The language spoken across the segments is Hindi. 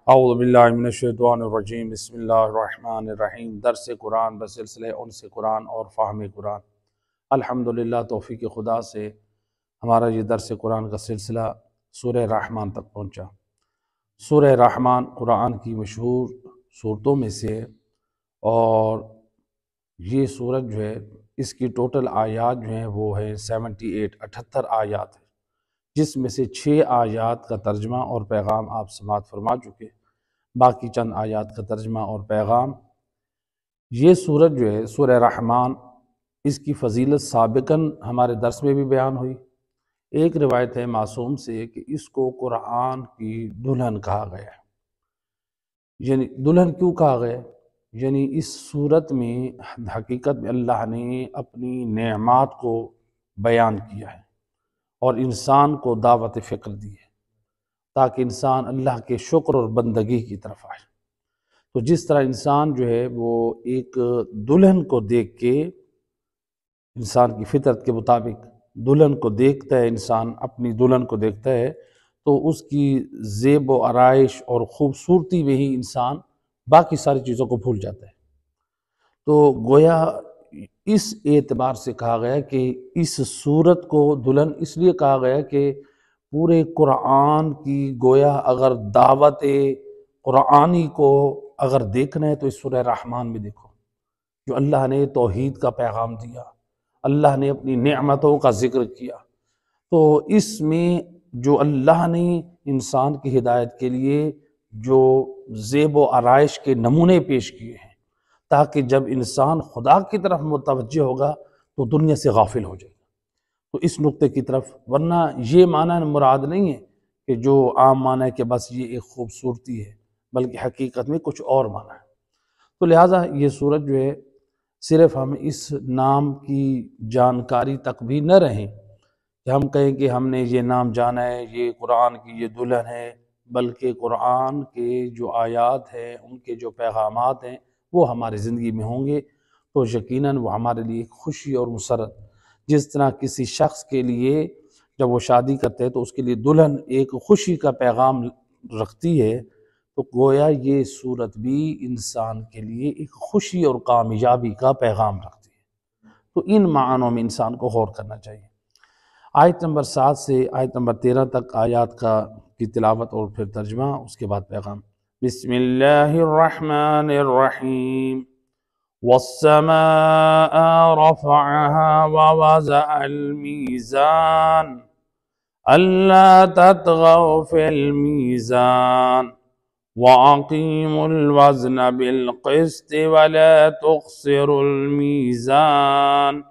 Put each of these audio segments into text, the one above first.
औज़ु बिल्लाहि मिनश्शैतानिर्रजीम बिस्मिल्लाहिर्रहमानिर्रहीम। दर्स कुरान बसिलसिले उनसे कुरान और फ़हम कुरान। अल्हम्दुलिल्लाह तौफ़ीक़ खुदा से हमारा ये दर्स कुरान का सिलसिला सूरह रहमान तक पहुँचा। सूरह रहमान कुरान की मशहूर सूरतों में से है और ये सूरत जो है इसकी टोटल आयात जो हैं वो है 78 आयात है, जिसमें से 6 आयात का तर्जमा और पैगाम आप समाअत फरमा चुके। बाकी चंद आयात का तर्जमा और पैगाम। ये सूरत जो है सूरह रहमान, इसकी फ़जीलत साबिकन हमारे दर्स में भी बयान हुई। एक रिवायत है मासूम से कि इसको कुरान की दुल्हन कहा गया है। यानी दुल्हन क्यों कहा गया? यानी इस सूरत में हकीकत में अल्लाह ने अपनी नेमात को बयान किया है और इंसान को दावत फ़िक्र दी है ताकि इंसान अल्लाह के शुक्र और बंदगी की तरफ आए। तो जिस तरह इंसान जो है वो एक दुल्हन को देख के, इंसान की फितरत के मुताबिक दुल्हन को देखता है, इंसान अपनी दुल्हन को देखता है तो उसकी ज़ेब व आराइश और ख़ूबसूरती में ही इंसान बाकी सारी चीज़ों को भूल जाता है। तो गोया इस एतबार से कहा गया कि इस सूरत को दुल्हन इसलिए कहा गया कि पूरे कुरान की गोया अगर दावत कुरानी को अगर देखना है तो इस सूरह रहमान में देखो, जो अल्लाह ने तौहीद का पैगाम दिया, अल्लाह ने अपनी नेमतों का जिक्र किया। तो इसमें जो अल्लाह ने इंसान की हिदायत के लिए जो ज़ेब व आराइश के नमूने पेश किए हैं, ताकि जब इंसान खुदा की तरफ मुतवज्जह होगा तो दुनिया से गाफिल हो जाएगा। तो इस नुक्ते की तरफ, वरना ये माना मुराद नहीं है कि जो आम माना है कि बस ये एक खूबसूरती है, बल्कि हकीकत में कुछ और माना है। तो लिहाजा ये सूरत जो है सिर्फ हम इस नाम की जानकारी तक भी न रहें कि हम कहें कि हमने ये नाम जाना है, ये कुरान की ये दुल्हन है, बल्कि कुरान के जो आयात हैं, उनके जो पैगामात हैं वो हमारी ज़िंदगी में होंगे तो यकीनन वो हमारे लिए खुशी और मुसरत। जिस तरह किसी शख्स के लिए जब वो शादी करते हैं तो उसके लिए दुल्हन एक खुशी का पैगाम रखती है, तो गोया ये सूरत भी इंसान के लिए एक खुशी और कामयाबी का पैगाम रखती है। तो इन मानों में इंसान को गौर करना चाहिए। आयत नंबर 7 से आयत नंबर 13 तक आयात की तिलावत और फिर तर्जमा, उसके बाद पैगाम। बिस्मिल्लाहिर्रहमानिर्रहीम। वस्समाअ रफ़अहा व वज़अल मीज़ान अल्ला ततगौ फ़िल मीज़ान वअक़ीमुल वज़न बिल क़िस्त वला तुख़्सिरुल मीज़ान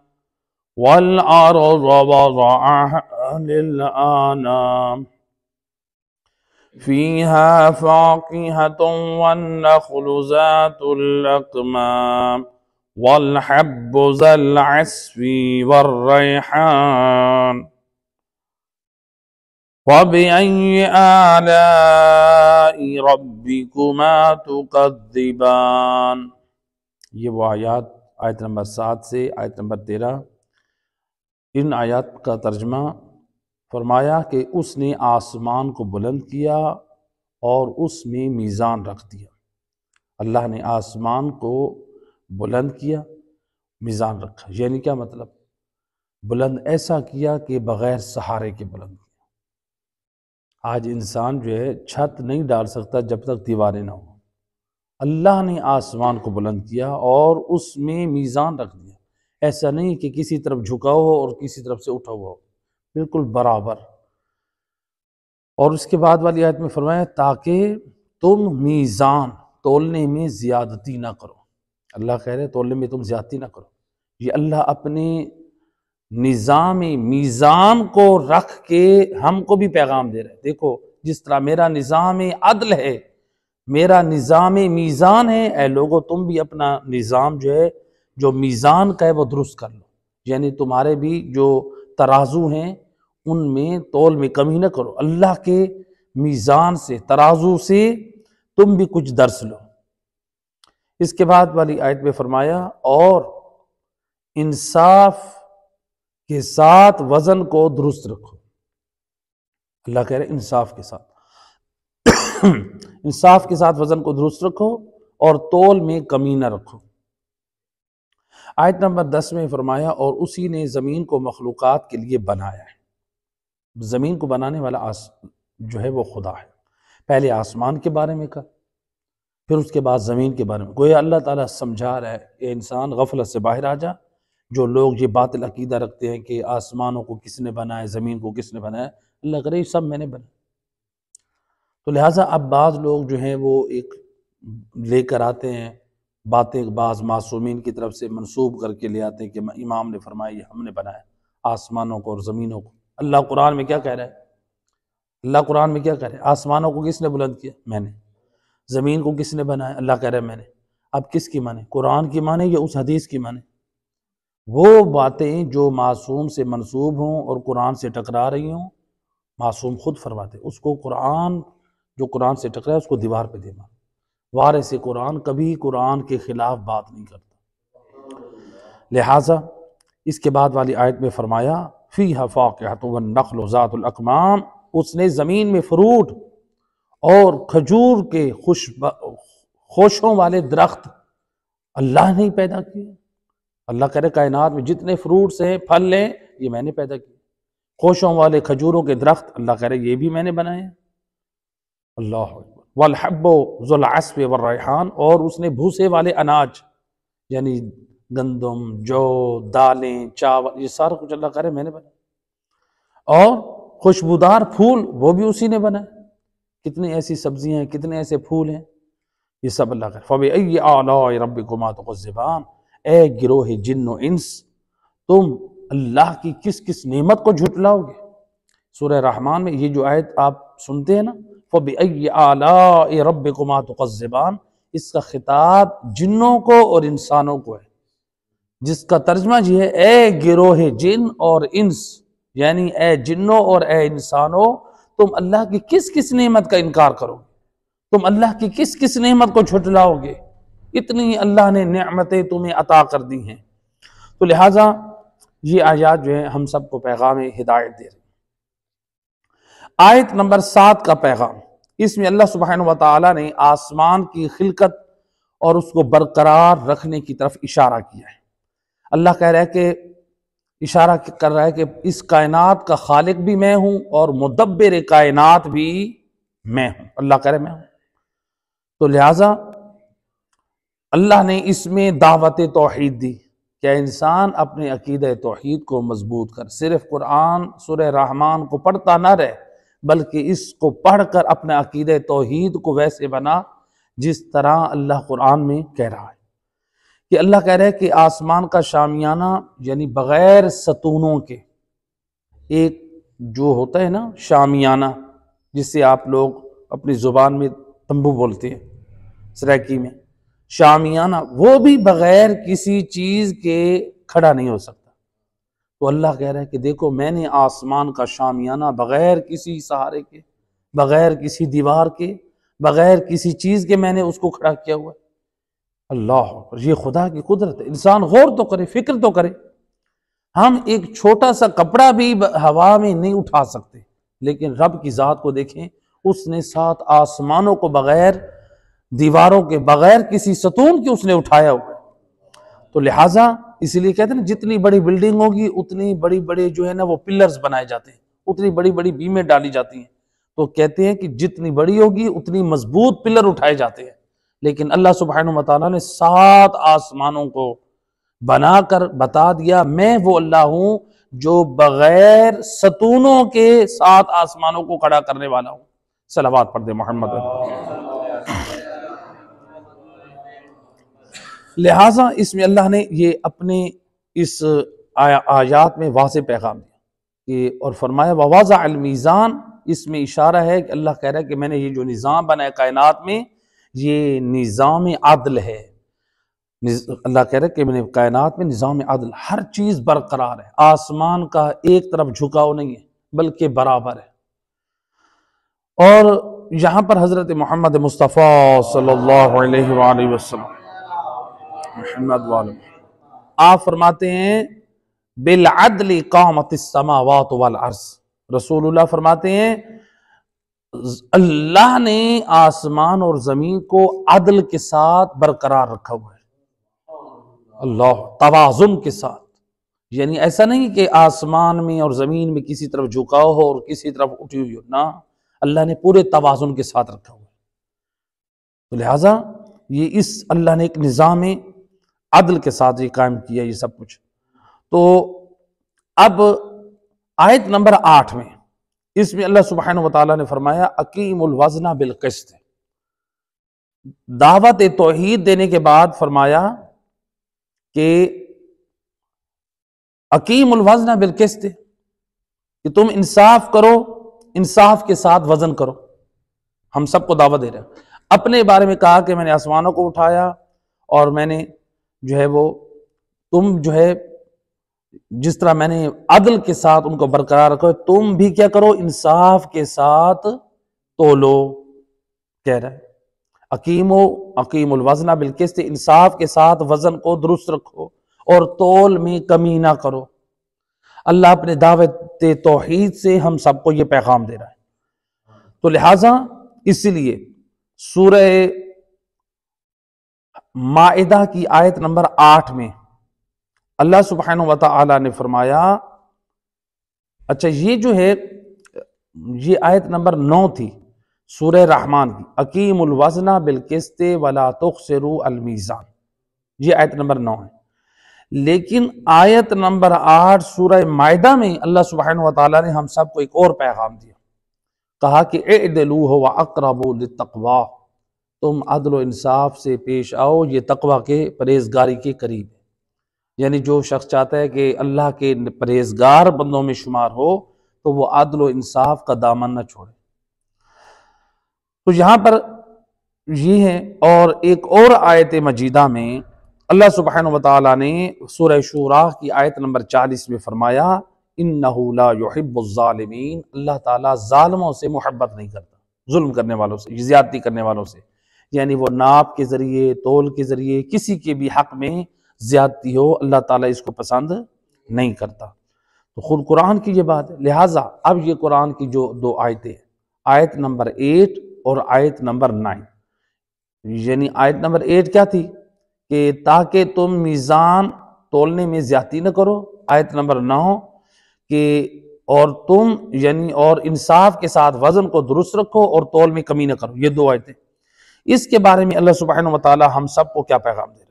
वल अर्ज़ वज़अहा लिल अनाम फ़ीहा फ़ाकिहतुन वन्नख़्लु ज़ातुल अक़माम वल हब्बु ज़ल अस्फ़ी वर्रैहान फ़बिअय्यि आलाइ रब्बिकुमा तुकज़्ज़िबान। ये वो आयत नंबर 7 से आयत नंबर 13। इन आयत का तर्जमा फरमाया कि उसने आसमान को बुलंद किया और उसमें मीज़ान रख दिया। अल्लाह ने आसमान को बुलंद किया, मीज़ान रखा। यानी क्या मतलब? बुलंद ऐसा किया कि बग़ैर सहारे के बुलंद किया। आज इंसान जो है छत नहीं डाल सकता जब तक दीवारें ना हो। अल्लाह ने आसमान को बुलंद किया और उसमें मीज़ान रख दिया। ऐसा नहीं कि किसी तरफ झुका हो और किसी तरफ से उठा हुआ हो, बिल्कुल बराबर। और उसके बाद वाली आयत में फरमाया ताकि तुम मीज़ान तोलने में ज़्यादती ना करो। अल्लाह कह रहे तोलने में तुम ज़्यादती ना करो। ये अल्लाह अपने निज़ाम मीज़ान को रख के हमको भी पैगाम दे रहे हैं। देखो, जिस तरह मेरा निज़ाम अदल है, मेरा निज़ाम मीज़ान है, ऐ लोगो तुम भी अपना निज़ाम जो है, जो मीज़ान का है वो दुरुस्त कर लो। यानी तुम्हारे भी जो तराजू हैं उनमें तौल में कमी न करो। अल्लाह के मीज़ान से, तराजू से तुम भी कुछ दर्स लो। इसके बाद वाली आयत में फरमाया और इंसाफ के साथ वजन को दुरुस्त रखो। अल्लाह कह रहे इंसाफ के साथ। इंसाफ के साथ वजन को दुरुस्त रखो और तोल में कमी न रखो। आयत नंबर 10 में फरमाया और उसी ने ज़मीन को मखलूक़ात के लिए बनाया है। ज़मीन को बनाने वाला जो है वो खुदा है। पहले आसमान के बारे में कहा, फिर उसके बाद ज़मीन के बारे में। कोई अल्लाह ताला समझा रहा है ये इंसान गफलत से बाहर आ जा। जो लोग ये बातिल अकीदा रखते हैं कि आसमानों को किसने बनाया, ज़मीन को किसने बनाया, अल्लाह करे सब मैंने बनाया। तो लिहाजा अब बाज़ लोग जो हैं वो एक लेकर आते हैं बातें, बाज़ मासूमीन की तरफ से मंसूब करके ले आते हैं कि इमाम ने फरमाया ये हमने बनाया आसमानों को और ज़मीनों को। अल्लाह कुरान में क्या कह रहा है? अल्लाह कुरान में क्या कह रहा है? आसमानों को किसने बुलंद किया? मैंने। ज़मीन को किसने बनाया? अल्लाह कह रहा है मैंने। अब किसकी माने? कुरान की माने या उस हदीस की माने? वो बातें जो मासूम से मंसूब हों और कुरान से टकरा रही हों, मासूम खुद फरमाते उसको कुरान, जो कुरान से टकराए उसको दीवार पे दे मार। वारिस कुरान कभी कुरान के खिलाफ बात नहीं करता। लिहाजा इसके बाद वाली आयत में फरमाया फ़ीहा फ़ाक़िअतुन वन्नख़्लु ज़ातुल अकमाम, उसने ज़मीन में फ्रूट और खजूर के खुशों वाले दरख्त अल्लाह ने पैदा किए। अल्लाह कह रहे कायनात में जितने फ्रूट्स हैं, फल हैं, ये मैंने पैदा किए। खुशों वाले खजूरों के दरख्त अल्लाह कह रहे ये भी मैंने बनाए। अल्लाह वल हब्बु ज़ुल अस्फ़ि वर रैहान, और उसने भूसे वाले अनाज यानी गंदम, जौ, दालें, चावल, ये सारा कुछ अल्लाह कह रहे मैंने बनाया। और खुशबूदार फूल वो भी उसी ने बनाए। कितनी ऐसी सब्जियां हैं, कितने ऐसे फूल हैं, ये सब अल्लाह का। फ़बिअय्यि आलाइ रब्बिकुमा तुकज़्ज़िबान, ए गिरोह जिन्न व इंस, तुम अल्लाह की किस किस नेमत को झुटलाओगे। सूरह रहमान में ये जो आयत आप सुनते हैं ना, फ़बिअय्यि आलाइ रब्बिकुमा तुकज़्ज़िबान, इसका खिताब जिन्नों को और इंसानों को है, जिसका तर्जमा ये है ए गिरोह जिन और इंस, यानी ए जिन्नों और ए इंसानों, तुम अल्लाह की किस किस नेमत का इनकार करोगे, तुम अल्लाह की किस किस नेमत को झुटलाओगे। इतनी अल्लाह ने नेमतें तुम्हें अता कर दी हैं। तो लिहाजा ये आयत जो है हम सबको पैगाम हिदायत दे रही। आयत नंबर 7 का पैगाम, इसमें अल्लाह सुब्हानहू व तआला ने आसमान की खिलकत और उसको बरकरार रखने की तरफ इशारा किया है। अल्लाह कह रहा है कि इशारा कर रहा है कि इस कायनात का खालिक भी मैं हूं और मुदब्बिर कायनात भी मैं हूं। अल्लाह कह रहा है मैं हूं। तो लिहाजा अल्लाह ने इसमें दावत तौहीद दी। क्या इंसान अपने अकीदे तौहीद को मजबूत कर, सिर्फ कुरान सूरह रहमान को पढ़ता ना रहे, बल्कि इसको पढ़कर अपने अकीदे तौहीद को वैसे बना जिस तरह अल्लाह कुरान में कह रहा है। कि अल्लाह कह रहा है कि आसमान का शामियाना यानी बगैर सतूनों के, एक जो होता है ना शामियाना, जिससे आप लोग अपनी ज़ुबान में तंबू बोलते हैं सराइकी में, शामियाना, वो भी बगैर किसी चीज़ के खड़ा नहीं हो सकता। तो अल्लाह कह रहा है कि देखो मैंने आसमान का शामियाना बगैर किसी सहारे के, बगैर किसी दीवार के, बगैर किसी चीज़ के मैंने उसको खड़ा किया हुआ है। अल्लाह, ये खुदा की कुदरत है। इंसान गौर तो करे, फिक्र तो करे। हम एक छोटा सा कपड़ा भी हवा में नहीं उठा सकते, लेकिन रब की ज़ात को देखें, उसने 7 आसमानों को बगैर दीवारों के, बगैर किसी सतून के उसने उठाया हुआ है। तो लिहाजा इसीलिए कहते हैं ना, जितनी बड़ी बिल्डिंग होगी उतनी बड़ी बड़े जो है ना वो पिलर्स बनाए जाते हैं, उतनी बड़ी बड़ी बीमें डाली जाती हैं। तो कहते हैं कि जितनी बड़ी होगी उतनी मजबूत पिलर उठाए जाते हैं। लेकिन अल्लाह सुब्हानहू व तआला ने 7 आसमानों को बनाकर बता दिया मैं वो अल्लाह हूं जो बगैर सतूनों के 7 आसमानों को खड़ा करने वाला हूं। सलावत पढ़ दे मोहम्मद। लिहाजा इसमें अल्लाह ने ये अपने इस आयात में वाज़ेह पैगाम दिया कि, और फरमाया ववाज़ा अल मीज़ान, इसमें इशारा है कि अल्लाह कह रहा है कि मैंने ये जो निज़ाम बनाया कायनात में, ये निज़ाम अदल है। अल्लाह कह रहा है कि मैंने कायनात में निज़ाम अदल, हर चीज़ बरकरार है, आसमान का एक तरफ झुकाव नहीं है बल्कि बराबर है। और यहाँ पर हज़रत मोहम्मद मुस्तफ़ा सल्लल्लाहु अलैहि वसल्लम आप फरमाते हैं बिल अदल कामतिस समावात वल अर्ज़, रसूलुल्लाह फरमाते हैं अल्लाह ने आसमान और जमीन को अदल के साथ बरकरार रखा हुआ है, अल्लाह तवाजुन के साथ। यानी ऐसा नहीं कि आसमान में और जमीन में किसी तरफ झुकाव हो और किसी तरफ उठी हुई हो, ना, अल्लाह ने पूरे तवाजुन के साथ रखा हुआ है। तो लिहाजा ये इस अल्लाह ने एक निज़ाम अदल के साथ ये कायम किया ये सब कुछ। तो अब आयत नंबर 8 में इसमें अल्लाह सुब्हानहु व तआला ने फरमाया अकीमुल वज़ना बिल क़िस्त। दावत तौहीद देने के बाद फरमाया कि अकीमुल वज़ना बिल क़िस्त, कि तुम इंसाफ करो, इंसाफ के साथ वजन करो। हम सबको दावत दे रहे हैं। अपने बारे में कहा कि मैंने आसमानों को उठाया और मैंने जो है वो तुम जो है जिस तरह मैंने अदल के साथ उनको बरकरार रखो, तुम भी क्या करो, इंसाफ के साथ तोलो। कह रहा है अकीमुल वज़ना बिल क़िस्त, इंसाफ के साथ वजन को दुरुस्त रखो और तोल में कमी ना करो। अल्लाह अपने दावत तौहीद से हम सबको ये पैगाम दे रहा है। तो लिहाजा इसलिए सूरह माइदा की आयत नंबर 8 में अल्लाह सुब्हानहु व तआला ने फरमाया, अच्छा ये जो है ये आयत नंबर 9 थी सूरह रहमान की, अकीमुल वज़ना बिल क़िस्त वला तुख़सिरू अल मीज़ान, ये आयत नंबर 9 है। लेकिन आयत नंबर 8 सूरह माइदा में अल्लाह सुब्हानहु व तआला ने हम सबको एक और पैगाम दिया, कहा कि इअदिलू व अक़रबू लित्तक़वा, तुम अदल इंसाफ से पेश आओ, ये तक़वा के परहेज़गारी के करीब है। यानी जो शख्स चाहता है कि अल्लाह के परहेज़गार बंदों में शुमार हो तो वो अदल इंसाफ का दामन न छोड़े। तो यहाँ पर ये है। और एक और आयत मजीदा में अल्लाह सुब्हानहु व तआला ने सूरह शूरा की आयत नंबर 40 में फरमाया इन्नहु ला युहिब्बुज़ ज़ालिमीन, अल्लाह ताला ज़ालिमों से मोहब्बत नहीं करता, जुल्म करने वालों से, ज़्यादती करने वालों से। यानी वो नाप के ज़रिए, तोल के ज़रिए किसी के भी हक़ में ज़्यादती हो, अल्लाह ताला इसको पसंद नहीं करता। तो खुद कुरान की ये बात है। लिहाजा अब ये कुरान की जो दो आयतें, आयत नंबर 8 और आयत नंबर 9, यानी आयत नंबर 8 क्या थी कि ताकि तुम मीज़ान तोलने में ज़्यादती न करो। आयत नंबर 9 कि और तुम यानी और इंसाफ के साथ वजन को दुरुस्त रखो और तोल में कमी न करो। ये दो आयतें, इसके बारे में अल्लाह सुब्हानहु व तआला हम सबको क्या पैगाम दे रहे हैं?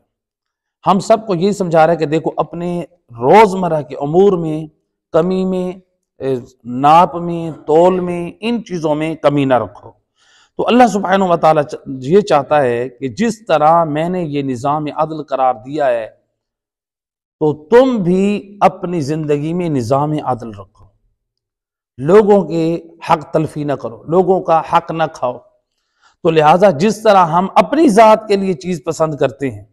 हम सबको ये समझा रहा है कि देखो अपने रोज़मर्रा के अमूर में कमी में, नाप में, तोल में, इन चीज़ों में कमी ना रखो। तो अल्लाह सुब्हानहु व तआला ये चाहता है कि जिस तरह मैंने ये निज़ाम अदल करार दिया है तो तुम भी अपनी ज़िंदगी में निज़ाम अदल रखो, लोगों के हक तलफी ना करो, लोगों का हक ना खाओ। तो लिहाजा जिस तरह हम अपनी ज़ात के लिए चीज़ पसंद करते हैं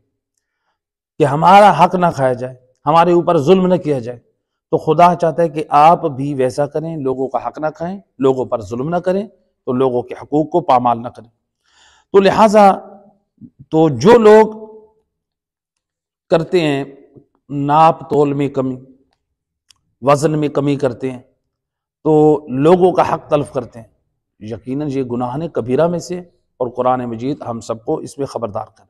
कि हमारा हक ना खाया जाए, हमारे ऊपर जुल्म न किया जाए, तो खुदा चाहता है कि आप भी वैसा करें, लोगों का हक ना खाएं, लोगों पर जुल्म ना करें, तो लोगों के हकूक़ को पामाल ना करें। तो लिहाजा तो जो लोग करते हैं नाप तोल में कमी, वज़न में कमी करते हैं, तो लोगों का हक तलफ करते हैं, यकीनन ये गुनाह ने कबीरा में से, और कुरान मजीद हम सबको इसमें ख़बरदार करे।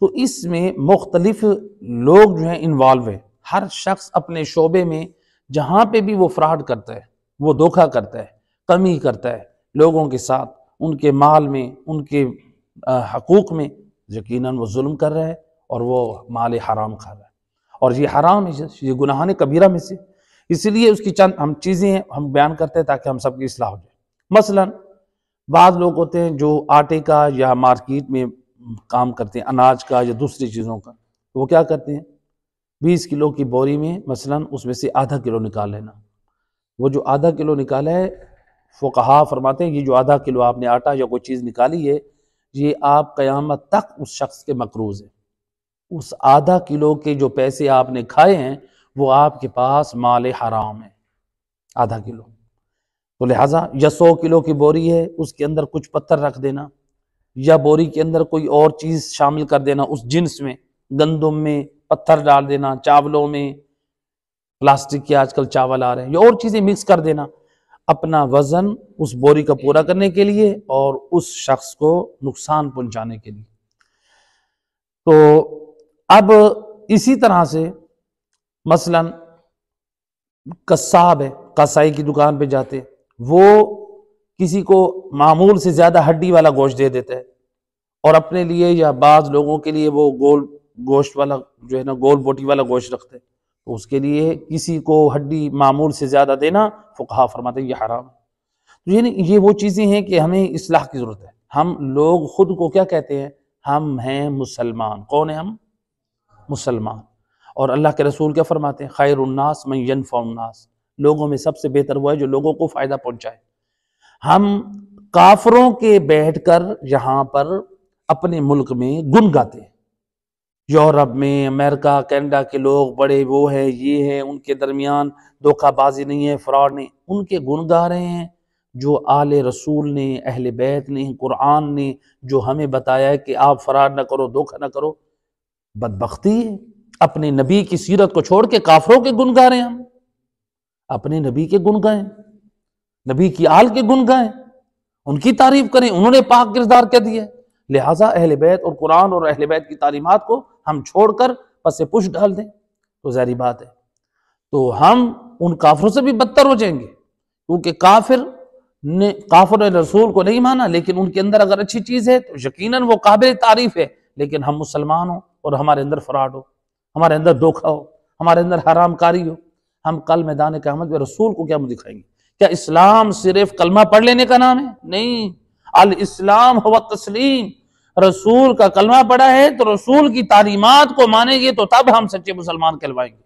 तो इसमें मुख्तलिफ लोग जो हैं इन्वॉल्व है। हर शख्स अपने शोबे में जहाँ पे भी वो फ्रॉड करता है, वो धोखा करता है, कमी करता है लोगों के साथ, उनके माल में, उनके हकूक़ में, यकीनन वो जुल्म कर रहा है और वो माल हराम खा रहा है, और ये हराम है, ये गुनाह ने कबीरा में से। इसलिए उसकी चंद हम चीज़ें हम बयान करते हैं ताकि हम सबकी इस्लाह हो जाए। मसलन बाद लोग होते हैं जो आटे का या मार्केट में काम करते हैं, अनाज का या दूसरी चीज़ों का, तो वो क्या करते हैं 20 किलो की बोरी में मसलन उसमें से आधा किलो निकाल लेना। वो जो आधा किलो निकाला है, फुक़हा फरमाते हैं ये जो आधा किलो आपने आटा या कोई चीज़ निकाली है, ये आप क़यामत तक उस शख्स के मकरूज़ है। उस आधा किलो के जो पैसे आपने खाए हैं वो आपके पास माल हराम है, आधा किलो। तो लिहाजा या 100 किलो की बोरी है, उसके अंदर कुछ पत्थर रख देना, या बोरी के अंदर कोई और चीज़ शामिल कर देना उस जिन्स में, गंदम में पत्थर डाल देना, चावलों में प्लास्टिक के आजकल चावल आ रहे हैं, या और चीज़ें मिक्स कर देना। अपना वजन उस बोरी का पूरा करने के लिए और उस शख्स को नुकसान पहुंचाने के लिए। तो अब इसी तरह से मसलन कसाब है, कसाई की दुकान पे जाते, वो किसी को मामूल से ज्यादा हड्डी वाला गोश्त दे देता है और अपने लिए या बाज लोगों के लिए वो गोल गोश्त वाला जो है ना, गोल बोटी वाला गोश्त रखते हैं। तो उसके लिए किसी को हड्डी मामूल से ज्यादा देना फुकहा फरमाते हैं ये हराम है। तो ये वो चीजें हैं कि हमें इस्लाह की जरूरत है। हम लोग खुद को क्या कहते हैं? हम हैं मुसलमान। कौन है हम? मुसलमान। और अल्लाह के रसूल क्या फरमाते हैं? खैरुन्नास मन यनफउन्नास, लोगों में सबसे बेहतर वो है जो लोगों को फायदा पहुंचाए। हम काफरों के बैठकर यहाँ पर अपने मुल्क में गुन गाते हैं। यूरोप में, अमेरिका, कनाडा के लोग बड़े वो है, ये है, उनके दरमियान धोखाबाजी नहीं है, फ्रॉड नहीं, उनके गुन गा रहे हैं जो आले रसूल ने, अहले बैत ने, कुरान ने जो हमें बताया है कि आप फराड ना करो, धोखा ना करो। बदबख्ती है, अपने नबी की सीरत को छोड़ के काफरों के गुन गा रहे हैं। हम अपने नबी के गुन गाएं, नबी की आल के गुन गाएं, उनकी तारीफ करें, उन्होंने पाक किरदार क्या दिया। लिहाजा अहले बैत और कुरान और अहले बैत की तालीमात को हम छोड़कर पसे पुश डाल दें तो ज़ाहिर बात है तो हम उन काफिरों से भी बदतर हो जाएंगे, क्योंकि काफिर ने रसूल को नहीं माना, लेकिन उनके अंदर अगर अच्छी चीज है तो यकीनन वो काबिल तारीफ है। लेकिन हम मुसलमान हो और हमारे अंदर फराड हो, हमारे अंदर धोखा हो, हमारे अंदर हरामकारी हो, हम कल मैदान क़यामत में रसूल को क्या मुंह दिखाएंगे? क्या इस्लाम सिर्फ कलमा पढ़ लेने का नाम है? नहीं, अल इस्लाम हुवा तस्लीम। रसूल का कलमा पढ़ा है तो रसूल की तालीमात को मानेंगे तो तब हम सच्चे मुसलमान कहलवाएंगे।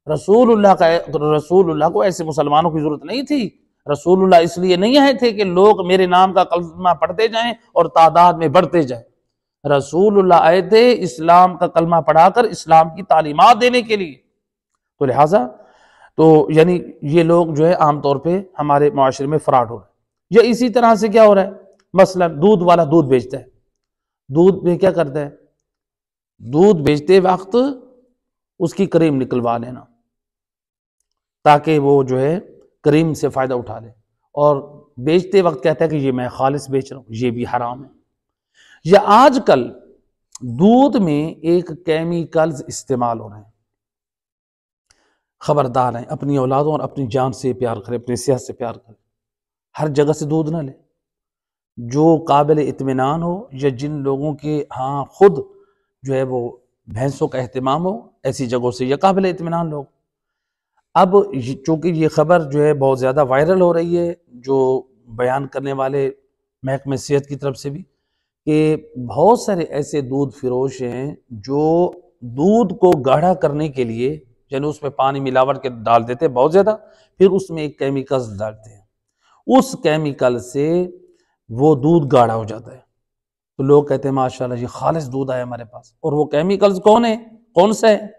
रसूलुल्लाह को ऐसे मुसलमानों की जरूरत नहीं थी। रसूलुल्लाह इसलिए नहीं आए थे कि लोग मेरे नाम का कलमा पढ़ते जाएं और तादाद में बढ़ते जाएं। रसूलुल्लाह आए थे इस्लाम का कलमा पढ़ाकर इस्लाम की तालीमात देने के लिए। तो लिहाजा तो यानी ये लोग जो है आमतौर पे हमारे मुआशरे में फ्रॉड हो रहे हैं। या इसी तरह से क्या हो रहा है, मसलन दूध वाला दूध बेचता है, दूध में क्या करता है? दूध बेचते वक्त उसकी क्रीम निकलवा लेना ताकि वो जो है क्रीम से फायदा उठा ले, और बेचते वक्त कहता है कि ये मैं खालिस बेच रहा हूं, ये भी हराम है। या आजकल दूध में एक केमिकल्स इस्तेमाल हो रहे हैं। खबरदार हैं, अपनी औलादों और अपनी जान से प्यार करें, अपनी सेहत से प्यार करें। हर जगह से दूध ना ले, जो काबिल इत्मीनान हो या जिन लोगों के हाँ खुद जो है वो भैंसों का एहतमाम हो, ऐसी जगहों से या काबिल इत्मीनान लोग। अब चूंकि ये खबर जो है बहुत ज़्यादा वायरल हो रही है, जो बयान करने वाले महकमे सेहत की तरफ से भी, कि बहुत सारे ऐसे दूध फिरोश हैं जो दूध को गाढ़ा करने के लिए यानी उसमें पानी मिलावट के डाल देते हैं बहुत ज़्यादा, फिर उसमें एक केमिकल्स डालते हैं, उस केमिकल से वो दूध गाढ़ा हो जाता है। तो लोग कहते हैं माशाल्लाह ये खालिस दूध आया हमारे पास। और वो केमिकल्स कौन है, कौन सा है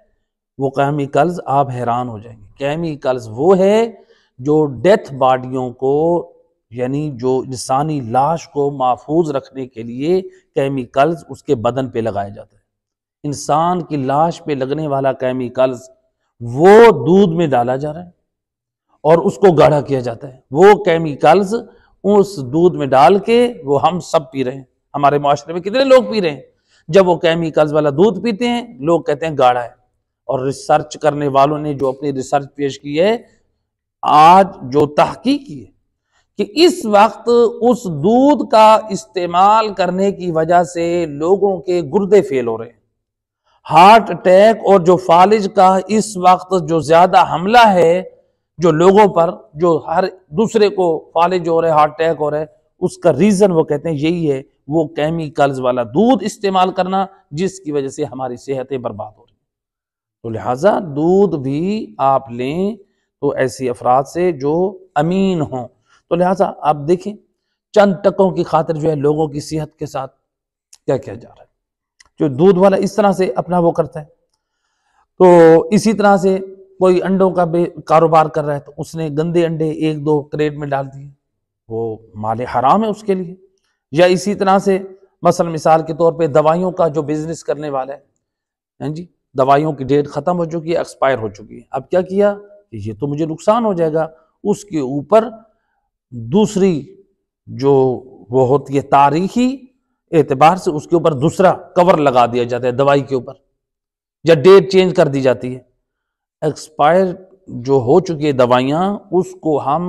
वो केमिकल्स? आप हैरान हो जाएंगे। केमिकल्स वो है जो डेथ बॉडियों को यानी जो इंसानी लाश को महफूज रखने के लिए केमिकल्स उसके बदन पे लगाया जाता है। इंसान की लाश पे लगने वाला केमिकल्स वो दूध में डाला जा रहा है और उसको गाढ़ा किया जाता है। वो केमिकल्स उस दूध में डाल के वो हम सब पी रहे हैं। हमारे मुआशरे में कितने लोग पी रहे हैं? जब वो केमिकल्स वाला दूध पीते हैं लोग कहते हैं गाढ़ा है। और रिसर्च करने वालों ने जो अपनी रिसर्च पेश की है, आज जो तहकीक की है कि इस वक्त उस दूध का इस्तेमाल करने की वजह से लोगों के गुर्दे फेल हो रहे हैं, हार्ट अटैक और जो फालिज का इस वक्त जो ज्यादा हमला है जो लोगों पर, जो हर दूसरे को फालिज हो रहे, हार्ट अटैक हो रहे, उसका रीजन वो कहते हैं यही है, वो केमिकल्स वाला दूध इस्तेमाल करना, जिसकी वजह से हमारी सेहतें बर्बाद हो रही। तो लिहाजा दूध भी आप लें तो ऐसी अफराद से जो अमीन हों। तो लिहाजा आप देखें चंद टकों की खातिर जो है लोगों की सेहत के साथ क्या किया जा रहा है। जो दूध वाला इस तरह से अपना वो करता है, तो इसी तरह से कोई अंडों का कारोबार कर रहा है तो उसने गंदे अंडे एक दो क्रेट में डाल दिए, वो माले हराम है उसके लिए। या इसी तरह से मसलन मिसाल के तौर पे दवाइयों का जो बिजनेस करने वाला है जी, दवाइयों की डेट खत्म हो चुकी है, एक्सपायर हो चुकी है, अब क्या किया, ये तो मुझे नुकसान हो जाएगा, उसके ऊपर दूसरी जो वो होती है तारीखी एतबार से उसके ऊपर दूसरा कवर लगा दिया जाता है दवाई के ऊपर, या डेट चेंज कर दी जाती है। एक्सपायर जो हो चुकी है दवाइयाँ उसको हम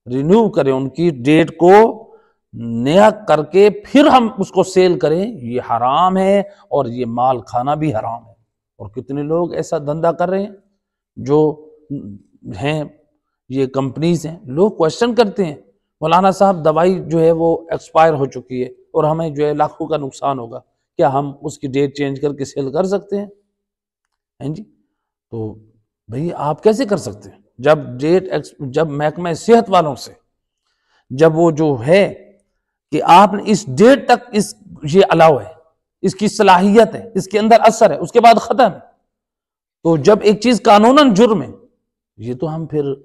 रिन्यू करें, उनकी डेट को नया करके फिर हम उसको सेल करें, ये हराम है और ये माल खाना भी हराम है। और कितने लोग ऐसा धंधा कर रहे हैं जो हैं, ये कंपनीज हैं। लोग क्वेश्चन करते हैं मौलाना साहब दवाई जो है वो एक्सपायर हो चुकी है और हमें जो है लाखों का नुकसान होगा, क्या हम उसकी डेट चेंज करके सेल कर सकते हैं? हैं जी? तो भाई आप कैसे कर सकते हैं जब महकमा सेहत वालों से जब वो जो है कि आपने इस डेट तक ये अलाउ है, इसकी सलाहियत है, इसके अंदर असर है, उसके बाद खत्म है। तो जब एक चीज कानूनन जुर्म है, ये तो हम फिर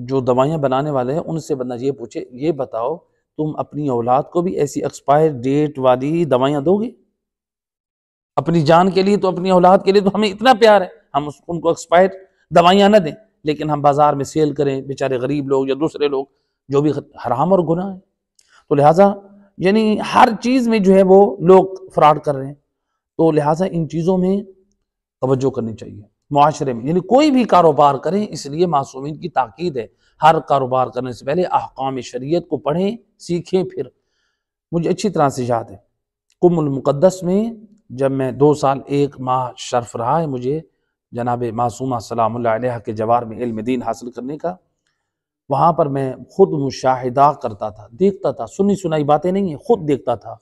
जो दवाइयां बनाने वाले हैं उनसे बंदा ये पूछे, ये बताओ तुम अपनी औलाद को भी ऐसी एक्सपायर डेट वाली दवाइयां दोगे? अपनी जान के लिए तो, अपनी औलाद के लिए तो हमें इतना प्यार है, हम उनको एक्सपायर दवाइयां ना दें, लेकिन हम बाजार में सेल करें, बेचारे गरीब लोग या दूसरे लोग, जो भी हराम और गुनाह है। तो लिहाजा यानी हर चीज में जो है वो लोग फ्रॉड कर रहे हैं। तो लिहाजा इन चीजों में तवज्जो करनी चाहिए मुआशरे में, यानी कोई भी कारोबार करें, इसलिए मासूमीन की ताकीद है हर कारोबार करने से पहले अहकाम शरीयत को पढ़ें, सीखें। फिर मुझे अच्छी तरह से याद है कुम्मुल मुक़द्दस में जब मैं 2 साल 1 माह शर्फ रहा है मुझे जनाब मासूमा सलामुल्लाह अलैहा के जवार में इल्म दीन हासिल करने का, वहाँ पर मैं खुद मुशाहिदा करता था, देखता था, सुनी सुनाई बातें नहीं है, खुद देखता था।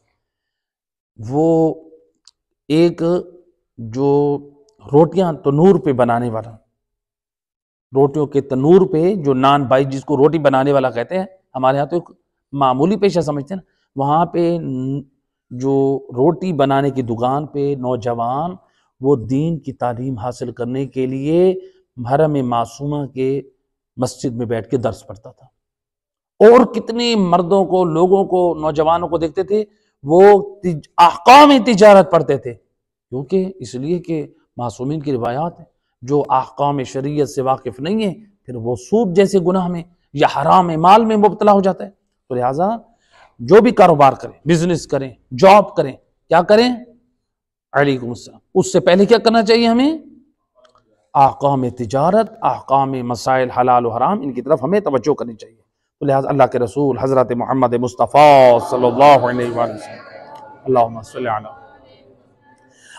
वो एक जो रोटियां तनूर पे बनाने वाला, रोटियों के तनूर पे जो नान बाई जिसको रोटी बनाने वाला कहते हैं, हमारे यहाँ तो एक मामूली पेशा समझते हैं ना, वहाँ पे जो रोटी बनाने की दुकान पे नौजवान वो दीन की तालीम हासिल करने के लिए हरम मासूमा के मस्जिद में बैठ के दर्स पढ़ता था। और कितने मर्दों को, लोगों को, नौजवानों को देखते थे वो अहकाम तिजारत पढ़ते थे, क्योंकि इसलिए कि मासूमीन की रिवायात है, जो अहकाम शरीयत से वाकिफ नहीं है फिर वो सूद जैसे गुनाह में या हराम माल में मुब्तला हो जाता है। तो लिहाजा जो भी कारोबार करें, बिजनेस करें, जॉब करें, क्या करें? अलैकुम अस्सलाम। उससे पहले क्या करना चाहिए हमें? अहकाम तिजारत, अहकाम मसाइल हलाल और हराम, इनकी तरफ हमें तवज्जो करनी चाहिए। तो लिहाजा अल्लाह के रसूल हज़रत मोहम्मद मुस्तफ़ा सल्लल्लाहु अलैहि वसल्लम अल्लाहुम्मा सल्ली अला,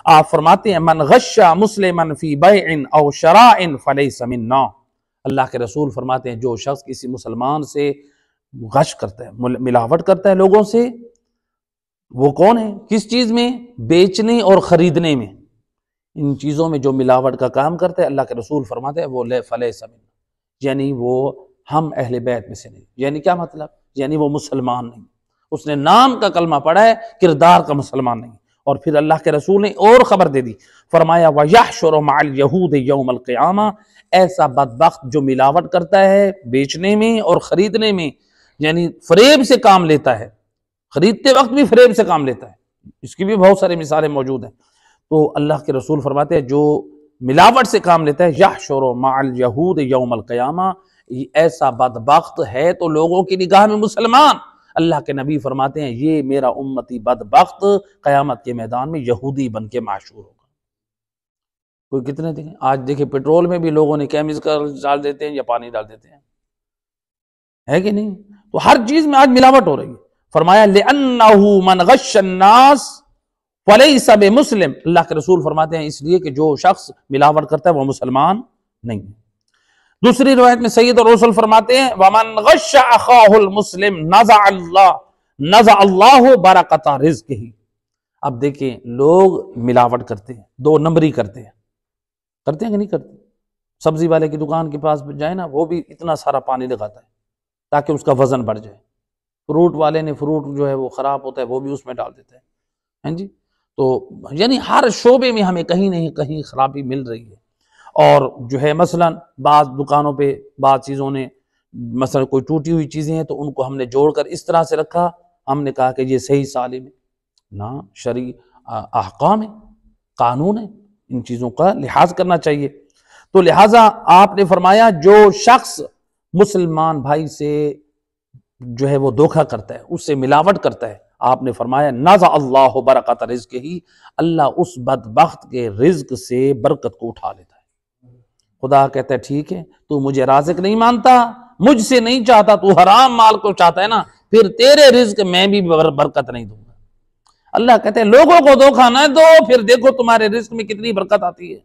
आप फरमाते हैं मन गश्शा मुस्लिमन फी बैइन औ शराइन फलैसा मिन्ना। अल्लाह के रसूल फरमाते हैं जो शख्स किसी मुसलमान से गश करता है, मिलावट करता है लोगों से, वो कौन है? किस चीज में? बेचने और खरीदने में, इन चीजों में जो मिलावट का काम करता है, अल्लाह के रसूल फरमाते हैं वो फलैसा मिन्ना, यानी वो हम अहले बैत में से नहीं। यानी क्या मतलब? यानी वो मुसलमान नहीं, उसने नाम का कलमा पढ़ा है, किरदार का मुसलमान नहीं। और फिर अल्लाह के रसूल ने और खबर दे दी, फरमाया वयहशुरु मअल यहूद यौमल क़ियामा, ऐसा बदबख्त जो मिलावट करता है बेचने में और खरीदने में, यानी फरेब से काम लेता है, खरीदते वक्त भी फरेब से काम लेता है, इसकी भी बहुत सारी मिसालें मौजूद हैं। तो अल्लाह के रसूल फरमाते हैं जो मिलावट से काम लेता है, यहशुरु मअल यहूद यौमल क़ियामा, ऐसा बदबख्त है तो लोगों की निगाह में मुसलमान। अल्लाह के नबी फरमाते हैं ये मेरा उम्मती बदबख्त क़यामत के मैदान में यहूदी बन के माशूर होगा। कोई कितने देखें, आज देखे पेट्रोल में भी लोगों ने केमिकल डाल देते हैं या पानी डाल देते हैं, है कि नहीं? तो हर चीज में आज मिलावट हो रही है। फरमाया लिअन्नहु मन गश्शन्नास फलैसा बिमुस्लिम, अल्लाह के रसूल फरमाते हैं इसलिए कि जो शख्स मिलावट करता है वो मुसलमान नहीं है। दूसरी रिवायत में सैयद और रसूल फरमाते हैं वमन गश्श अखाहुल मुस्लिम नज़अ अल्लाहु बरकता रिज़्क़िही। अब देखिए लोग मिलावट करते हैं, 2 नंबरी करते हैं कि नहीं करते? सब्जी वाले की दुकान के पास जाए ना, वो भी इतना सारा पानी लगाता है ताकि उसका वजन बढ़ जाए। फ्रूट वाले ने फ्रूट जो है वो खराब होता है वो भी उसमें डाल देता है, हैं जी? तो यानी हर शोबे में हमें कहीं नहीं कहीं खराबी मिल रही है। और जो है मसलन बाज़ दुकानों पे बाज़ चीज़ों ने मसलन कोई टूटी हुई चीज़ें हैं तो उनको हमने जोड़कर इस तरह से रखा, हमने कहा कि ये सही सालिम है ना, शरी अहकाम है, कानून है, इन चीज़ों का लिहाज करना चाहिए। तो लिहाजा आपने फरमाया जो शख्स मुसलमान भाई से जो है वो धोखा करता है, उससे मिलावट करता है, आपने फरमाया नाज़ा अल्लाह बरकत रिज़्क़ ही, अल्लाह उस बदबख्त के रिज्क से बरकत को उठा लेता है। खुदा कहता है ठीक है, तू मुझे राज़िक नहीं मानता, मुझसे नहीं चाहता, तू हराम माल को चाहता है ना, फिर तेरे रिज्क मैं भी बरकत नहीं दूंगा। अल्लाह कहते हैं लोगों को धोखा ना दो, फिर देखो तुम्हारे रिज्क में कितनी बरकत आती है।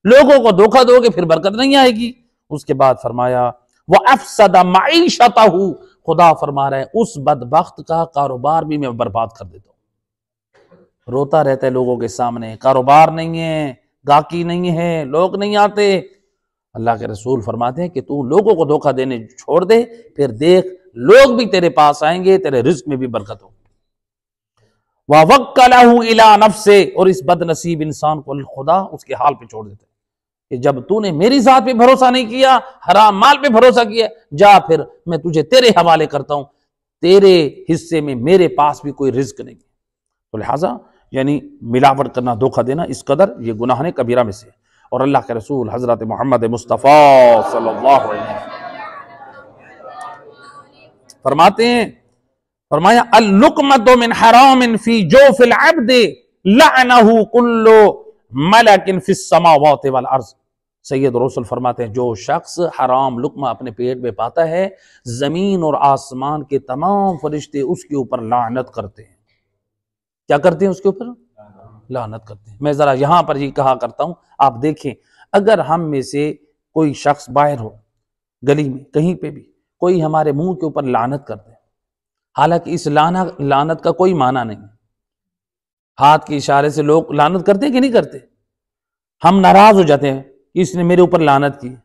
लोगों को धोखा दोगे फिर बरकत नहीं आएगी। उसके बाद फरमाया वह अफसदा मईशतहू, खुदा फरमा रहा है उस बदबख्त का कारोबार भी मैं बर्बाद कर देता हूं। रोता रहता है लोगों के सामने, कारोबार नहीं है, गाकी नहीं है, लोग नहीं आते। अल्लाह के रसूल फरमाते हैं कि तू लोगों को धोखा देने छोड़ दे, फिर देख लोग भी तेरे पास आएंगे, तेरे रिज्क में भी बरकत होगी। ववक्कलहू इला नफ्से, और इस बदनसीब इंसान को खुदा उसके हाल पे छोड़ देता है कि जब तूने मेरी जात पे भरोसा नहीं किया, हराम माल पे भरोसा किया, जा फिर मैं तुझे तेरे हवाले करता हूं, तेरे हिस्से में मेरे पास भी कोई रिज्क नहीं है। तो लिहाजा यानी मिलावट करना, धोखा देना, इस कदर ये गुनाह ने कबीरा में से। और अल्लाह के रसूल हजरत मोहम्मद मुस्तफ़ा सल्लल्लाहु अलैहि वसल्लम फरमाते हैं, फरमाया अल-लुक़मतु मिन हरामिन फी जोफिल अब्द लअनहु कुल्लु मलकिन फिस समावाति वल अर्ज़। सैयद रसूल फरमाते हैं जो शख्स हराम लुक़मा अपने पेट में पाता है, जमीन और आसमान के तमाम फरिश्ते उसके ऊपर लानत करते हैं। क्या करते हैं? उसके ऊपर लानत करते हैं। मैं जरा यहां पर ये कहा करता हूं, आप देखें अगर हम में से कोई शख्स बाहर हो, गली में कहीं पे भी कोई हमारे मुंह के ऊपर लानत कर दे, हालांकि इस लानत का कोई माना नहीं, हाथ के इशारे से लोग लानत करते हैं कि नहीं करते? हम नाराज हो जाते हैं कि इसने मेरे ऊपर लानत की।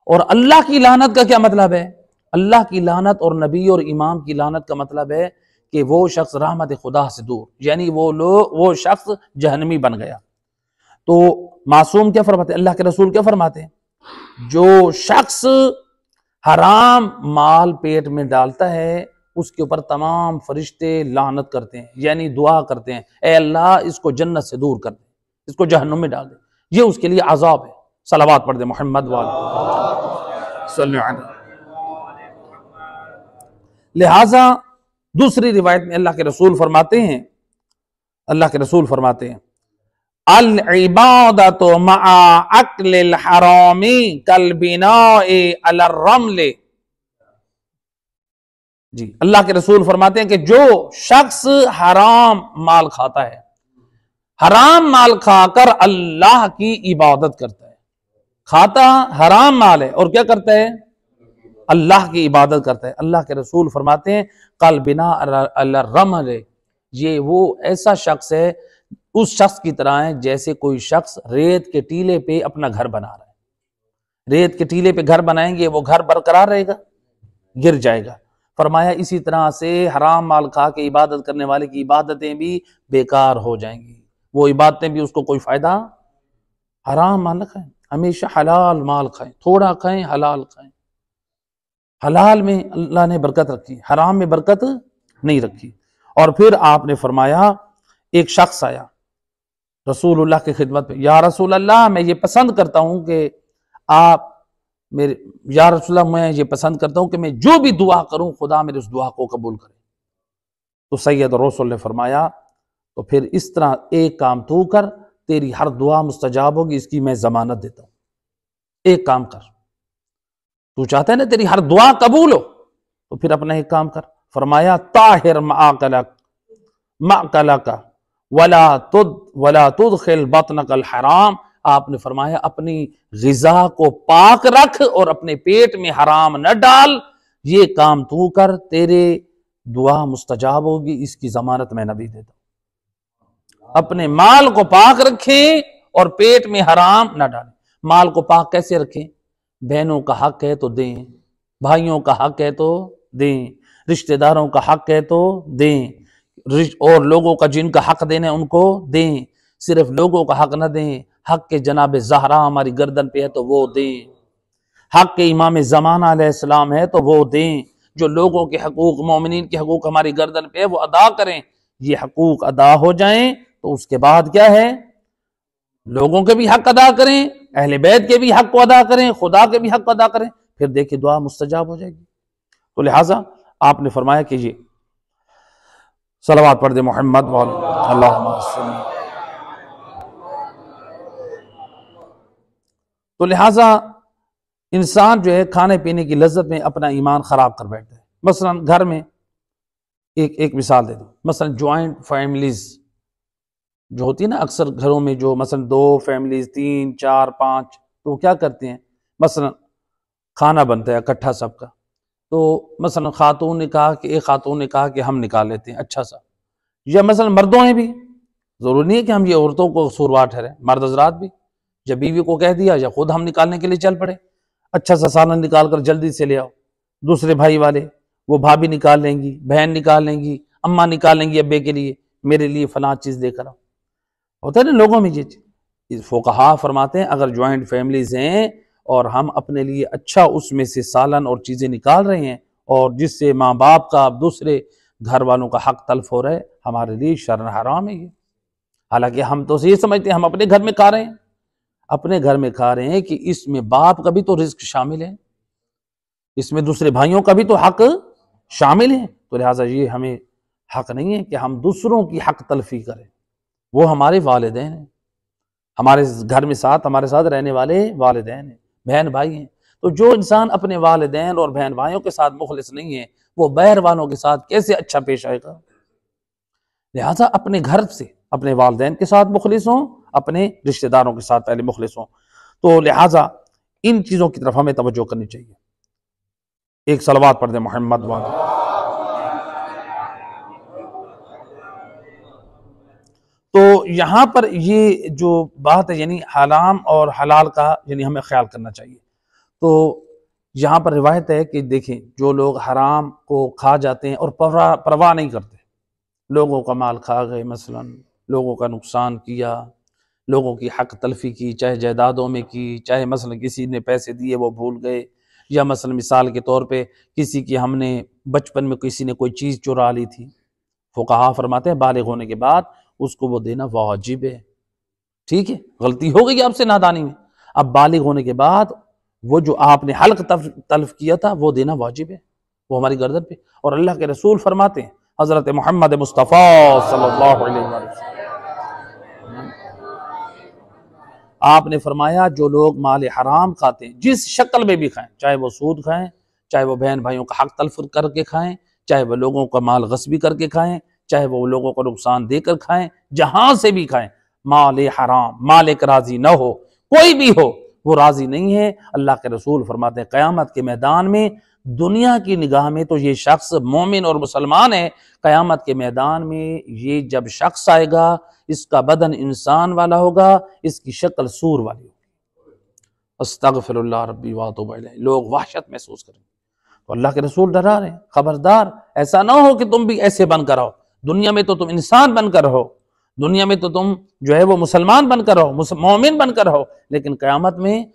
और अल्लाह की लानत का क्या मतलब है? अल्लाह की लानत और नबी और इमाम की लानत का मतलब है कि वो शख्स रहमत खुदा से दूर, यानी वो शख्स जहन्नमी बन गया। तो मासूम क्या फरमाते हैं? अल्लाह के रसूल क्या फरमाते हैं? जो शख्स हराम माल पेट में डालता है उसके ऊपर तमाम फरिश्ते लानत करते हैं, यानी दुआ करते हैं, ए अल्लाह इसको जन्नत से दूर कर दे, इसको जहन्नुम में डाल दे, ये उसके लिए अजाब है। सलावत पढ़ दे मोहम्मद वाले। लिहाजा दूसरी रिवायत में अल्लाह के रसूल फरमाते हैं, अल्लाह के रसूल फरमाते हैं अल इबादतु मआ अक्लिल हरामी कल बिनाए अल रमले। जी, अल्लाह के रसूल फरमाते हैं कि जो शख्स हराम माल खाता है, हराम माल खाकर अल्लाह की इबादत करता है, खाता हराम माल है और क्या करता है? अल्लाह की इबादत करता है। अल्लाह के रसूल फरमाते हैं कल बिना अल रमल, ये वो ऐसा शख्स है, उस शख्स की तरह है जैसे कोई शख्स रेत के टीले पे अपना घर बना रहा है। रेत के टीले पे घर बनाएंगे, वो घर बरकरार रहेगा? गिर जाएगा। फरमाया इसी तरह से हराम माल खा के इबादत करने वाले की इबादतें भी बेकार हो जाएंगी, वो इबादतें भी उसको कोई फायदा। हराम माल खाएं, हमेशा हलाल माल खाएं, थोड़ा खाएं, हलाल खाएं। हलाल में अल्लाह ने बरकत रखी, हराम में बरकत नहीं रखी। और फिर आपने फरमाया एक शख्स आया रसूलुल्लाह की खिदमत पे, या रसूल अल्लाह मैं ये पसंद करता हूं कि आप मेरे, या रसूल अल्लाह मैं ये पसंद करता हूं कि मैं जो भी दुआ करूं खुदा मेरे उस दुआ को कबूल करे। तो सैयद रसूल ने फरमाया तो फिर इस तरह एक काम तू कर, तेरी हर दुआ मुस्तजाब होगी, इसकी मैं जमानत देता हूं। एक काम कर, तू चाहता है ना तेरी हर दुआ कबूल हो, तो फिर अपना एक काम कर। फरमाया ताहिर माकलका वला तुदखिल बतनकल हराम। आपने फरमाया अपनी गिजा को पाक रख और अपने पेट में हराम न डाल, ये काम तू कर, तेरे दुआ मुस्तजाब होगी, इसकी जमानत मैं नबी देता हूं। अपने माल को पाक रखें और पेट में हराम न डालें। माल को पाक कैसे रखें? बहनों का हक है तो दें, भाइयों का हक है तो दें, रिश्तेदारों का हक है तो दें, और लोगों का जिनका हक देने उनको दें। सिर्फ लोगों का हक न दें, हक के जनाब ज़हरा हमारी गर्दन पे है तो वो दें, हक के इमाम ज़माना अलैहिस्सलाम है तो वो दें। जो लोगों के हकूक, मोमिनीन के हकूक हमारी गर्दन पे है वो अदा करें। ये हकूक अदा हो जाएं तो उसके बाद क्या है? लोगों के भी हक अदा करें, अहले बैत के भी हक को अदा करें, खुदा के भी हक को अदा करें, फिर देखिए दुआ मुस्तजाब हो जाएगी। तो लिहाजा आपने फरमाया कि ये सलवात पढ़ दे मोहम्मद अल्लाहुम्मा सल्ली। तो लिहाजा इंसान जो है खाने पीने की लज्जत में अपना ईमान खराब कर बैठता है। मसलन घर में एक मिसाल दे दो, मसलन ज्वाइंट फैमिलीज जो होती है ना, अक्सर घरों में जो मसलन 2 फैमिलीज 3 4 5, तो क्या करते हैं, मसलन खाना बनता है इकट्ठा सबका, तो मसलन खातून ने कहा कि एक खातून ने कहा कि हम निकाल लेते हैं अच्छा सा, या मसलन मर्दों ने भी, जरूरी नहीं है कि हम ये औरतों को कसूरवार ठहरे, मर्द हजरात भी जब बीवी को कह दिया या खुद हम निकालने के लिए चल पड़े, अच्छा सा सालन निकाल कर जल्दी से ले आओ, दूसरे भाई वाले वो भाभी निकाल लेंगी, बहन निकाल लेंगी, अम्मा निकाल लेंगी अब्बे के लिए, मेरे लिए फलां चीज़ लेकर आओ। होता है ना लोगों में ये चीज़। फुकहा फरमाते हैं अगर ज्वाइंट फैमिलीज हैं और हम अपने लिए अच्छा उसमें से सालन और चीज़ें निकाल रहे हैं और जिससे माँ बाप का दूसरे घर वालों का हक तल्फ हो रहा है, हमारे लिए शर्न हराम है ये। हालांकि हम तो ये समझते हैं हम अपने घर में खा रहे हैं, अपने घर में खा रहे हैं कि इसमें बाप का भी तो रिस्क शामिल है, इसमें दूसरे भाइयों का भी तो हक शामिल है। तो लिहाजा ये हमें हक नहीं है कि हम दूसरों की हक तलफी करें। वो हमारे वालिदैन हैं, हमारे घर में हमारे साथ रहने वाले वालिदैन हैं, बहन भाई हैं। तो जो इंसान अपने वालिदैन और बहन भाइयों के साथ मुखलिस नहीं है, वो बहर वालों के साथ कैसे अच्छा पेश आएगा। लिहाजा अपने घर से अपने वालिदैन के साथ मुखलिस हों, अपने रिश्तेदारों के साथ पहले मुखलिस हों। तो लिहाजा इन चीज़ों की तरफ हमें तवज्जो करनी चाहिए। एक सलवात पढ़ दे मोहम्मद वाला। तो यहाँ पर ये जो बात है यानी हराम और हलाल का यानी हमें ख्याल करना चाहिए। तो यहाँ पर रिवायत है कि देखें जो लोग हराम को खा जाते हैं और परवाह नहीं करते, लोगों का माल खा गए, मसलन लोगों का नुकसान किया, लोगों की हक तलफी की, चाहे जायदादों में की, चाहे मसलन किसी ने पैसे दिए वो भूल गए, या मसलन मिसाल के तौर पे किसी की हमने बचपन में किसी ने कोई चीज़ चुरा ली थी, फुकहा फरमाते हैं बालिग होने के बाद उसको वो देना वाजिब है। ठीक है, गलती हो गई आपसे नादानी में, अब बालिग होने के बाद वो जो आपने हल्क तल्फ किया था वो देना वाजिब है, वो हमारी गर्दन पे। और अल्लाह के रसूल फरमाते हैं, हजरत मोहम्मद मुस्तफ़ा सल्लल्लाहु अलैहि वसल्लम, आपने फरमाया जो लोग माल हराम खाते हैं जिस शक्ल में भी खाएं, चाहे वो सूद खाएं, चाहे वो बहन भाइयों का हक तल्फ करके खाएं, चाहे वो लोगों का माल गस्बी करके खाएं, चाहे वो लोगों को नुकसान देकर खाएं, जहां से भी खाएं, माल हराम मालिक राजी न हो, कोई भी हो वो राजी नहीं है। अल्लाह के रसूल फरमाते हैं क़यामत के मैदान में दुनिया की निगाह में तो ये शख्स मोमिन और मुसलमान है, क़यामत के मैदान में ये जब शख्स आएगा इसका बदन इंसान वाला होगा, इसकी शक्ल सूर वाली होगी। अस्तगफिरुल्लाह रब्बी व अतूबु इलैह। लोग वहशत महसूस करेंगे। तो अल्लाह के रसूल डरा रहे हैं, खबरदार ऐसा ना हो कि तुम भी ऐसे बनकर रहो। दुनिया में तो तुम इंसान बनकर रहो, दुनिया में तो तुम जो है वो मुसलमान बनकर रहो, मोमिन बनकर रहो, लेकिन क़यामत में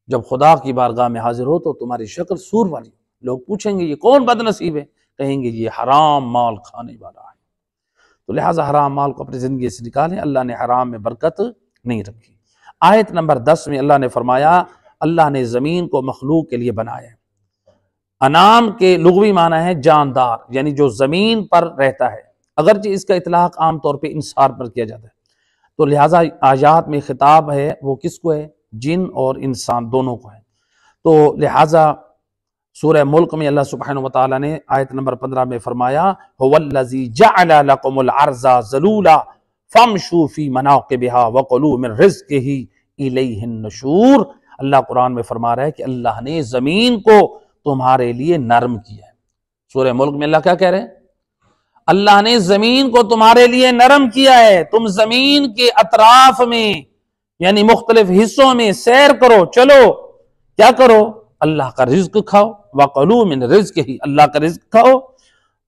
जब खुदा की बारगाह में हाजिर हो तो तुम्हारी शक्ल सूर वाली। लोग पूछेंगे ये कौन बदनसीब है, कहेंगे ये हराम माल खाने वाला है। तो लिहाजा हराम माल को अपनी ज़िंदगी से निकालें, अल्लाह ने हराम में बरकत नहीं रखी। आयत नंबर 10 में अल्लाह ने फरमाया अल्लाह ने ज़मीन को मखलूक के लिए बनाया है। अनाम के लुग़वी माना है जानदार, यानी जो ज़मीन पर रहता है, अगरचे इसका इतलाक आम तौर पे इंसार पर किया जाता है। तो लिहाजा आयात में खिताब है वो किसको है, जिन और इंसान दोनों को है। तो लिहाजा सूरह मुल्क में अल्लाह सुब्हानहू व तआला ने आयत नंबर 15 में फरमाया हुवल्लज़ी जअल लकुमुल अर्ज़ा ज़लूला फमशू फी मनाक़िबिहा व कुलू मिन रिज़्क़िही इलैहिन नुशूर। अल्लाह कुरान में फरमा रहा है कि अल्लाह ने ज़मीन को तुम्हारे लिए नरम किया है। सूरह मुल्क में अल्लाह क्या कह रहे हैं, अल्लाह ने ज़मीन को तुम्हारे लिए नरम किया है, तुम ज़मीन के अतराफ में यानी मुख्तलिफ हिस्सों में सैर करो, चलो, क्या करो, अल्लाह का रिज्क खाओ, वकुलू मिन रिज़्क़िही, अल्लाह का रिज्क खाओ,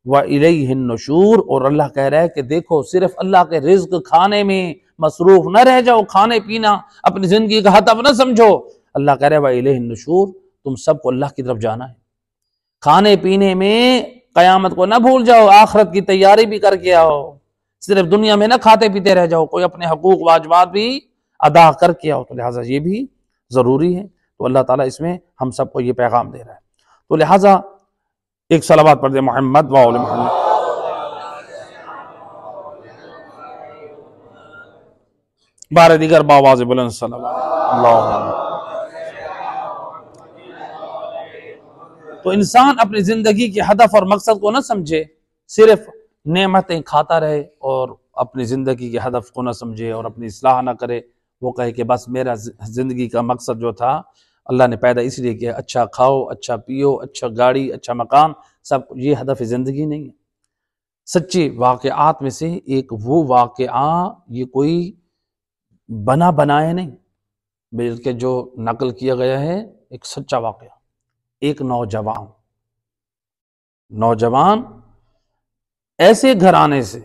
व इलैहिन नुशूर, और अल्लाह कह रहा है कि देखो सिर्फ अल्लाह के रिज्क खाने में मसरूफ न रह जाओ, खाने पीना अपनी जिंदगी का हदफ न समझो। अल्लाह कह रहा है व इलैहिन नुशूर, तुम सबको अल्लाह की तरफ जाना है। खाने पीने में क़यामत को ना भूल जाओ, आखिरत की तैयारी भी करके आओ, सिर्फ दुनिया में ना खाते पीते रह जाओ, कोई अपने हकूक वाजिबात भी अदा करके आओ। तो लिहाजा ये भी ज़रूरी है। तो अल्लाह ताला इसमें हम सबको ये पैगाम दे रहा है। तो लिहाजा एक सलावत पढ़ दे मोहम्मद व आले मोहम्मद। बारह दीगर बावाज़ बुलंद सलावत अल्लाह। तो इंसान अपनी जिंदगी के हदफ और मकसद को ना समझे, सिर्फ नेमतें खाता रहे और अपनी जिंदगी के हदफ को ना समझे और अपनी इस्लाह ना करे। वो कहे कि बस मेरा जिंदगी का मकसद जो था अल्लाह ने पैदा इसलिए किया, अच्छा खाओ, अच्छा पियो, अच्छा गाड़ी, अच्छा मकान, सब ये हदफ ज़िंदगी नहीं है। सच्चे वाक़यात में से एक वो वाक़या, ये कोई बना बनाए नहीं, बल्कि जो नकल किया गया है एक सच्चा वाक़या। एक नौजवान ऐसे घराने से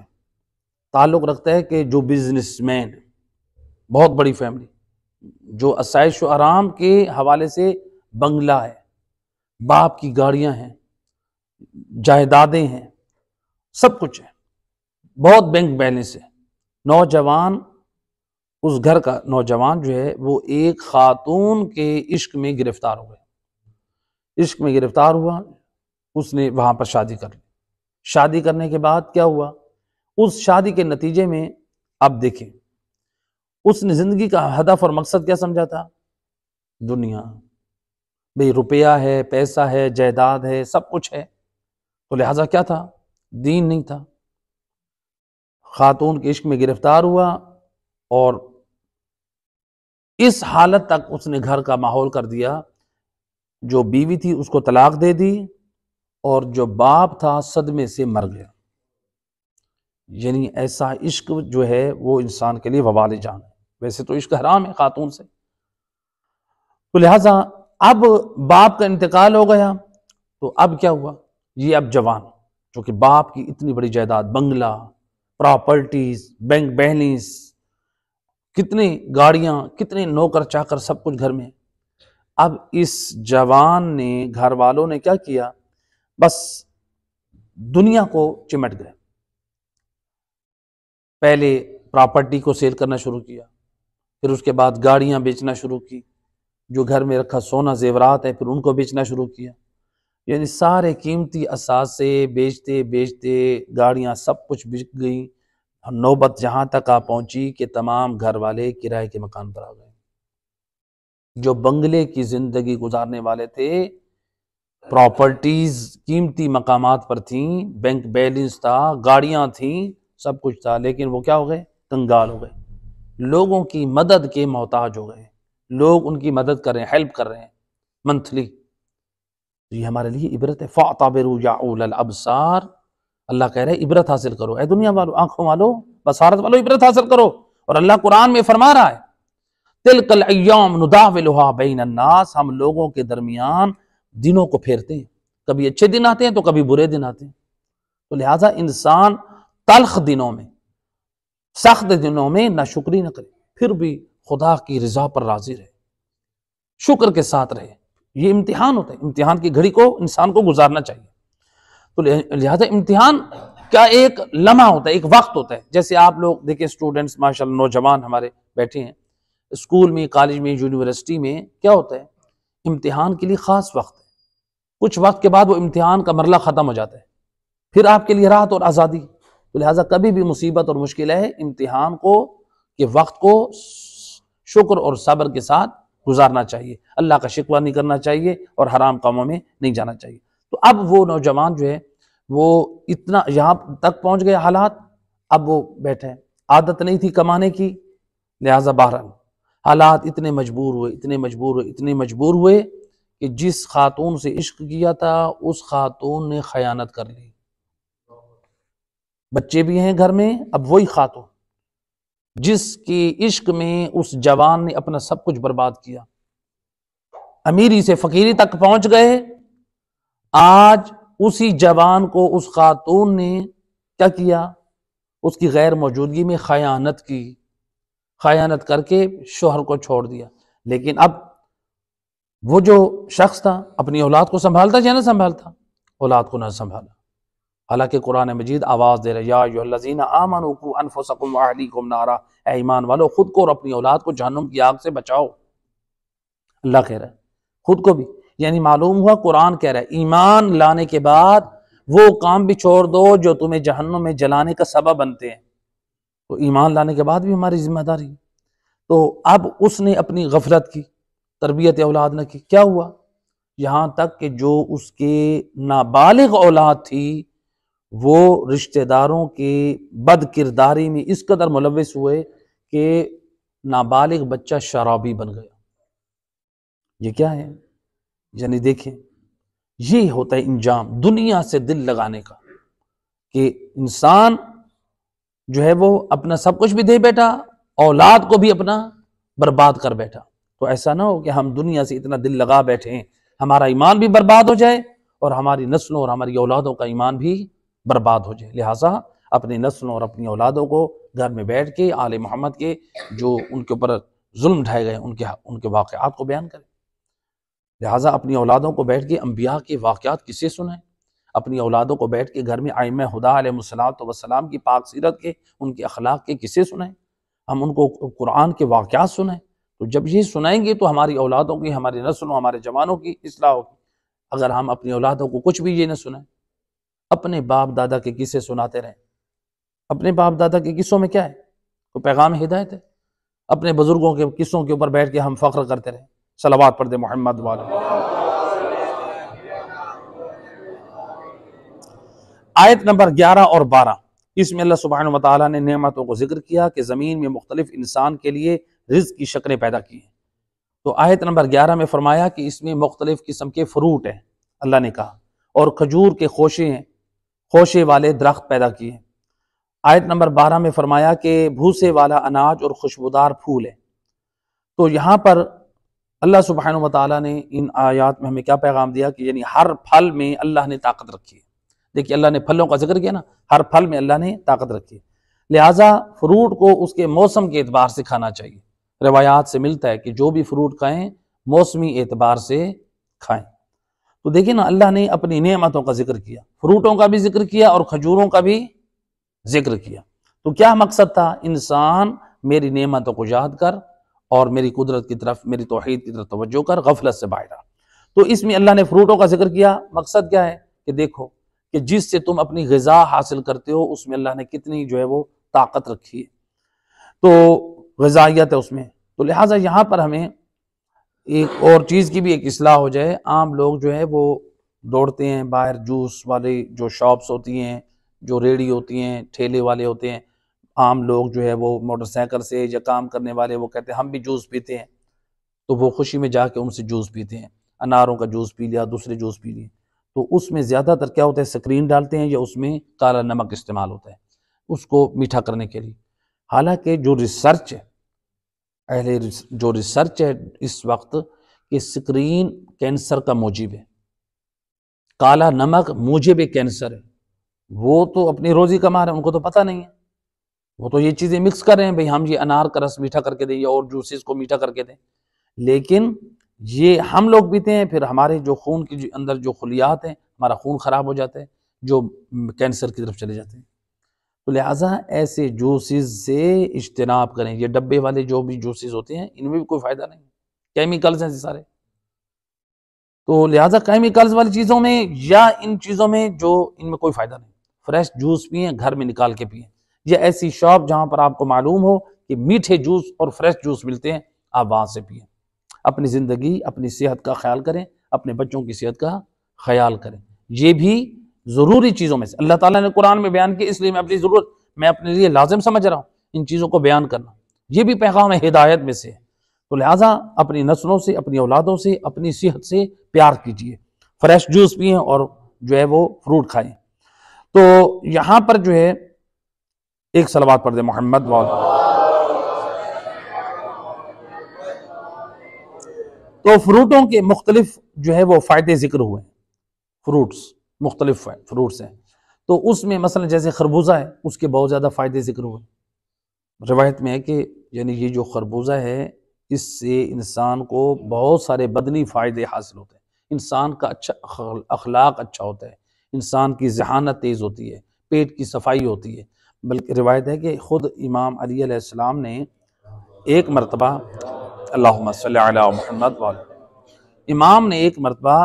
ताल्लुक़ रखता है कि जो बिजनेसमैन, बहुत बड़ी फैमिली, जो आसाइश व आराम के हवाले से बंगला है, बाप की गाड़ियां हैं, जायदादें हैं, सब कुछ है, बहुत बैंक बैलेंस है। नौजवान, उस घर का नौजवान जो है वो एक खातून के इश्क में गिरफ्तार हो गया। इश्क में गिरफ्तार हुआ, उसने वहां पर शादी कर ली। शादी करने के बाद क्या हुआ, उस शादी के नतीजे में अब देखें, उसने जिंदगी का हदफ और मकसद क्या समझा था? दुनिया, भाई रुपया है, पैसा है, जायदाद है, सब कुछ है, तो लिहाजा क्या था? दीन नहीं था। खातून के इश्क में गिरफ्तार हुआ और इस हालत तक उसने घर का माहौल कर दिया, जो बीवी थी उसको तलाक दे दी और जो बाप था सदमे से मर गया। यानी ऐसा इश्क जो है वो इंसान के लिए वबाल जान है। वैसे तो इश्क हराम है खातून से, तो लिहाजा अब बाप का इंतकाल हो गया, तो अब क्या हुआ, ये अब जवान, जो कि बाप की इतनी बड़ी जायदाद, बंगला, प्रॉपर्टीज, बैंक बैलेंस, कितनी गाड़ियां, कितने नौकर चाकर, सब कुछ घर में। अब इस जवान ने, घर वालों ने क्या किया, बस दुनिया को चिमट गए। पहले प्रॉपर्टी को सेल करना शुरू किया, फिर उसके बाद गाड़ियां बेचना शुरू की, जो घर में रखा सोना जेवरात है फिर उनको बेचना शुरू किया। यानी सारे कीमती असासे बेचते बेचते गाड़ियां सब कुछ बिक गई। नौबत जहां तक आ पहुंची कि तमाम घर वाले किराए के मकान पर आ गए। जो बंगले की जिंदगी गुजारने वाले थे, प्रॉपर्टीज कीमती मकामात पर थी, बैंक बैलेंस था, गाड़ियां थी, सब कुछ था, लेकिन वो क्या हो गए? कंगाल हो गए, लोगों की मदद के मोहताज हो गए। लोग उनकी मदद कर रहे हैं, हेल्प कर रहे हैं मंथली। तो ये हमारे लिए इबरत है। फ़अतबिरू या उलल अबसार, अल्लाह कह रहे हैं इबरत हासिल करो, ए दुनिया वालों, आंखों वालों, बसारत वालों, इबरत हासिल करो। और अल्लाह कुरान में फरमा रहा है, तिलकल अय्याम नुदाविलुहा बैनन नास, हम लोगों के दरमियान दिनों को फेरते हैं, कभी अच्छे दिन आते हैं तो कभी बुरे दिन आते हैं। तो लिहाजा इंसान तल्ख दिनों में, सख्त दिनों में नाशुक्री न करे, फिर भी खुदा की रजा पर राजी रहे, शुक्र के साथ रहे। ये इम्तिहान होता है, इम्तिहान की घड़ी को इंसान को गुजारना चाहिए। तो लिहाजा इम्तिहान का एक लम्हा होता है, एक वक्त होता है। जैसे आप लोग देखिए, स्टूडेंट्स माशाल्लाह नौजवान हमारे बैठे हैं, स्कूल में, कॉलेज में, यूनिवर्सिटी में क्या होता है, इम्तिहान के लिए खास वक्त है। कुछ वक्त के बाद वो इम्तिहान का मरला खत्म हो जाता है, फिर आपके लिए राहत और आज़ादी। तो लिहाजा कभी भी मुसीबत और मुश्किल है, इम्तिहान को, के वक्त को शुक्र और सब्र के साथ गुजारना चाहिए। अल्लाह का शिकवा नहीं करना चाहिए और हराम कामों में नहीं जाना चाहिए। तो अब वो नौजवान जो है वो इतना यहाँ तक पहुंच गए हालात, अब वो बैठे हैं, आदत नहीं थी कमाने की, लिहाजा बहरहाल हालात इतने मजबूर हुए, इतने मजबूर हुए, इतने मजबूर हुए कि जिस खातून से इश्क किया था उस खातून ने खयानत कर ली। बच्चे भी हैं घर में, अब वही खातून जिसके इश्क में उस जवान ने अपना सब कुछ बर्बाद किया, अमीरी से फकीरी तक पहुंच गए। आज उसी जवान को उस खातून ने क्या किया, उसकी गैर मौजूदगी में खयानत की, खयानत करके शोहर को छोड़ दिया। लेकिन अब वो जो शख्स था अपनी औलाद को संभालता या ना संभालता? औलाद को ना संभाला। हालांकि कुरान मजीद आवाज़ दे रहा है, या अय्युहल्लज़ीना आमनू कू अनफुसकुम व अहलीकुम नारा, ऐ ईमान वालों, खुद को और अपनी औलाद को जहन्नुम की आग से बचाओ। अल्लाह कह रहा है खुद को भी, यानी मालूम हुआ कुरान कह रहा है ईमान लाने के बाद वो काम भी छोड़ दो जो तुम्हें जहन्नुम में जलाने का सबब बनते हैं। तो ईमान लाने के बाद भी हमारी जिम्मेदारी है। तो अब उसने अपनी गफलत की, तरबियत औलाद न की, क्या हुआ, यहाँ तक कि जो उसके नाबालिग औलाद थी वो रिश्तेदारों के बद किरदारी में इस कदर मुलविस हुए कि नाबालिग बच्चा शराबी बन गया। ये क्या है, यानी देखें ये होता है इंजाम दुनिया से दिल लगाने का, कि इंसान जो है वो अपना सब कुछ भी दे बैठा, औलाद को भी अपना बर्बाद कर बैठा। तो ऐसा ना हो कि हम दुनिया से इतना दिल लगा बैठे हैं, हमारा ईमान भी बर्बाद हो जाए और हमारी नस्लों और हमारी औलादों का ईमान भी बर्बाद हो जाए। लिहाजा अपनी नस्लों और अपनी औलादों को घर में बैठ के आले मोहम्मद के जो उनके ऊपर जुल्म ढाए गए उनके वाक़यात को बयान करें। लिहाजा अपनी औलादों को बैठ के अंबिया के वाक़यात किससे सुनाएं, अपनी औलादों को बैठ के घर में आइम्मा हुदा अलैहिस्सलातु वस्सलाम की पाक सीरत के, उनके अखलाक के किस्से सुनाएं, हम उनको कुरान के वाक़यात सुनाएं। तो जब ये सुनाएंगे तो हमारी औलादों की, हमारी नस्लों, हमारे जवानों की इस्लाह होगी। अगर हम अपनी औलादों को कुछ भी ये न सुनाएं, अपने बाप दादा के किस्से सुनाते रहें, अपने बाप दादा के किस्सों में क्या है, तो पैगाम हिदायत है। अपने बुजुर्गों के किस्सों के ऊपर बैठ के हम फख्र करते रहें। सलावात पढ़ दे मोहम्मद वाले। आयत नंबर 11 और 12, इसमें अल्लाह सुब्हानहू व तआला ने नेमतों को जिक्र किया कि ज़मीन में मुख्तलिफ इंसान के लिए रिज़्क़ की शक्लें पैदा की हैं। तो आयत नंबर 11 में फरमाया कि इसमें मुख्तलिफ किस्म के फ्रूट हैं, अल्लाह ने कहा, और खजूर के खोशे हैं, खोशे वाले दरख्त पैदा किए हैं। आयत नंबर 12 में फरमाया कि भूसे वाला अनाज और खुशबूदार फूल है। तो यहाँ पर अल्लाह सुब्हानहू व तआला ने इन आयात में हमें क्या पैगाम दिया कि यानी हर फल में अल्लाह ने ताकत रखी है। देखिए अल्लाह ने फलों का जिक्र किया ना, हर फल में अल्लाह ने ताकत रखी है। लिहाजा फ्रूट को उसके मौसम के एतबार से खाना चाहिए। रिवायात से मिलता है कि जो भी फ्रूट खाएं मौसमी एतबार से खाएं। तो देखिए ना, अल्लाह ने अपनी नेमतों का जिक्र किया, फ्रूटों का भी जिक्र किया और खजूरों का भी जिक्र किया। तो क्या मकसद था, इंसान मेरी नेमतों को याद कर और मेरी कुदरत की तरफ, मेरी तौहीद की तरफ तवज्जो कर, गफलत से बाहर आ। तो इसमें अल्लाह ने फ्रूटों का जिक्र किया। मकसद क्या है कि देखो कि जिससे तुम अपनी ग़िज़ा हासिल करते हो उसमें अल्लाह ने कितनी जो है वो ताकत रखी है, तो ग़िज़ाइयत है उसमें। तो लिहाजा यहाँ पर हमें एक और चीज़ की भी एक इस्लाह हो जाए। आम लोग जो है वो दौड़ते हैं बाहर, जूस वाले जो शॉप्स होती हैं, जो रेडी होती हैं, ठेले वाले होते हैं, आम लोग जो है वो मोटरसाइकिल से या काम करने वाले वो कहते हैं हम भी जूस पीते हैं, तो वो खुशी में जाके उनसे जूस पीते हैं। अनारों का जूस पी लिया, दूसरे जूस पी लिए, तो उसमें ज़्यादातर क्या होता है, स्क्रीन डालते हैं या उसमें काला नमक इस्तेमाल होता है उसको मीठा करने के लिए। हालांकि जो रिसर्च है, जो रिसर्च है इस वक्त कि स्क्रीन कैंसर का मूजिब है, काला नमक मूजिब कैंसर है। वो तो अपनी रोजी कमा रहे हैं, उनको तो पता नहीं है, वो तो ये चीज़ें मिक्स कर रहे हैं, भाई हम ये अनार का रस मीठा करके दें या और जूसेस को मीठा करके दें, लेकिन ये हम लोग पीते हैं, फिर हमारे जो खून के अंदर जो खुलियात हैं, हमारा खून ख़राब हो जाता है, जो कैंसर की तरफ चले जाते हैं। तो लिहाजा ऐसे जूसेस से इज्तनाब करें। ये डब्बे वाले जो भी जूसेस होते हैं इनमें भी कोई फ़ायदा नहीं, केमिकल्स हैं सारे। तो लिहाजा केमिकल्स वाली चीज़ों में या इन चीज़ों में जो इनमें कोई फ़ायदा नहीं। फ्रेश जूस पिए, घर में निकाल के पिए, या ऐसी शॉप जहाँ पर आपको मालूम हो कि मीठे जूस और फ्रेश जूस मिलते हैं, आप वहाँ से पिए। अपनी ज़िंदगी, अपनी सेहत का ख्याल करें, अपने बच्चों की सेहत का ख्याल करें। ये भी ज़रूरी चीज़ों में से अल्लाह ताला ने कुरान में बयान किया, इसलिए मैं अपने लिए लाजिम समझ रहा हूँ इन चीज़ों को बयान करना। ये भी पैगाम है हिदायत में से। तो लिहाजा अपनी नस्लों से, अपनी औलादों से, अपनी सेहत से प्यार कीजिए, फ्रेश जूस पिए और जो है वो फ्रूट खाएं। तो यहाँ पर जो है एक सलवात पढ़ दे मोहम्मद वाला। तो फ्रूटों के मुख्तलिफ जो है वो फ़ायदे जिक्र हुए हैं। फ्रूट्स मुख्तलिफ फ्रूट्स हैं, तो उसमें मसलन जैसे खरबूजा है, उसके बहुत ज़्यादा फ़ायदे जिक्र हुए। रिवायत में है कि यानी ये जो खरबूजा है इससे इंसान को बहुत सारे बदनी फ़ायदे हासिल होते हैं। इंसान का अच्छा अखलाक अच्छा होता है, इंसान की ज़हानत तेज़ होती है, पेट की सफाई होती है। बल्कि रिवायत है कि ख़ुद इमाम अली अलैहिस्सलाम ने एक मरतबा, अल्लाहुम्मा सल्ली अला मुहम्मद वाले, इमाम ने एक मरतबा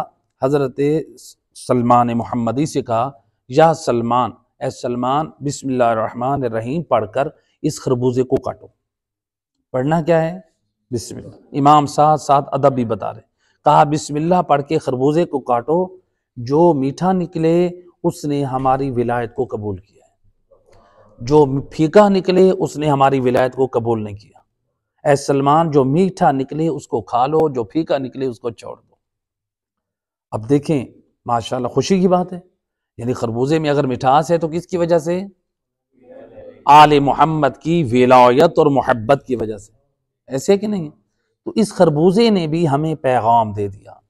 हज़रत सलमान मोहम्मदी से कहा, या सलमान, ए सलमान, बिस्मिल्लाहिर्रहमानिर्रहीम पढ़कर इस खरबूजे को काटो। पढ़ना क्या है? बिस्मिल्लाह। इमाम साथ साथ अदब भी बता रहे, कहा बिस्मिल्लाह पढ़ के खरबूजे को काटो, जो मीठा निकले उसने हमारी विलायत को कबूल किया है, जो फीका निकले उसने हमारी विलायत को कबूल नहीं किया। ऐ सलमान, जो मीठा निकले उसको खा लो, जो फीका निकले उसको छोड़ दो। अब देखें, माशाल्लाह खुशी की बात है, यानी खरबूजे में अगर मिठास है तो किसकी वजह से? आले मोहम्मद की विलायत और मोहब्बत की वजह से, ऐसे कि नहीं? तो इस खरबूजे ने भी हमें पैगाम दे दिया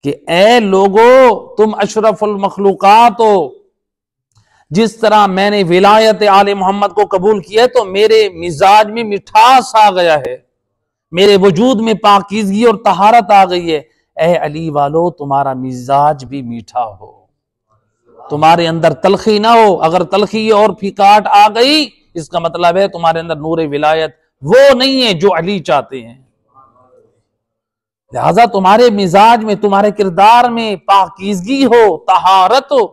कि ए लोगो, तुम अशरफुल मखलूकात हो। जिस तरह मैंने विलायत आले मोहम्मद को कबूल किया तो मेरे मिजाज में मिठास आ गया है, मेरे वजूद में पाकीज़गी और तहारत आ गई है। ए अली वालो, तुम्हारा मिजाज भी मीठा हो, तुम्हारे अंदर तलखी ना हो। अगर तलखी और फिकाट आ गई, इसका मतलब है तुम्हारे अंदर नूरे विलायत वो नहीं है जो अली चाहते हैं। लिहाजा तुम्हारे मिजाज में, तुम्हारे किरदार में पाकीज़गी हो, तहारत हो।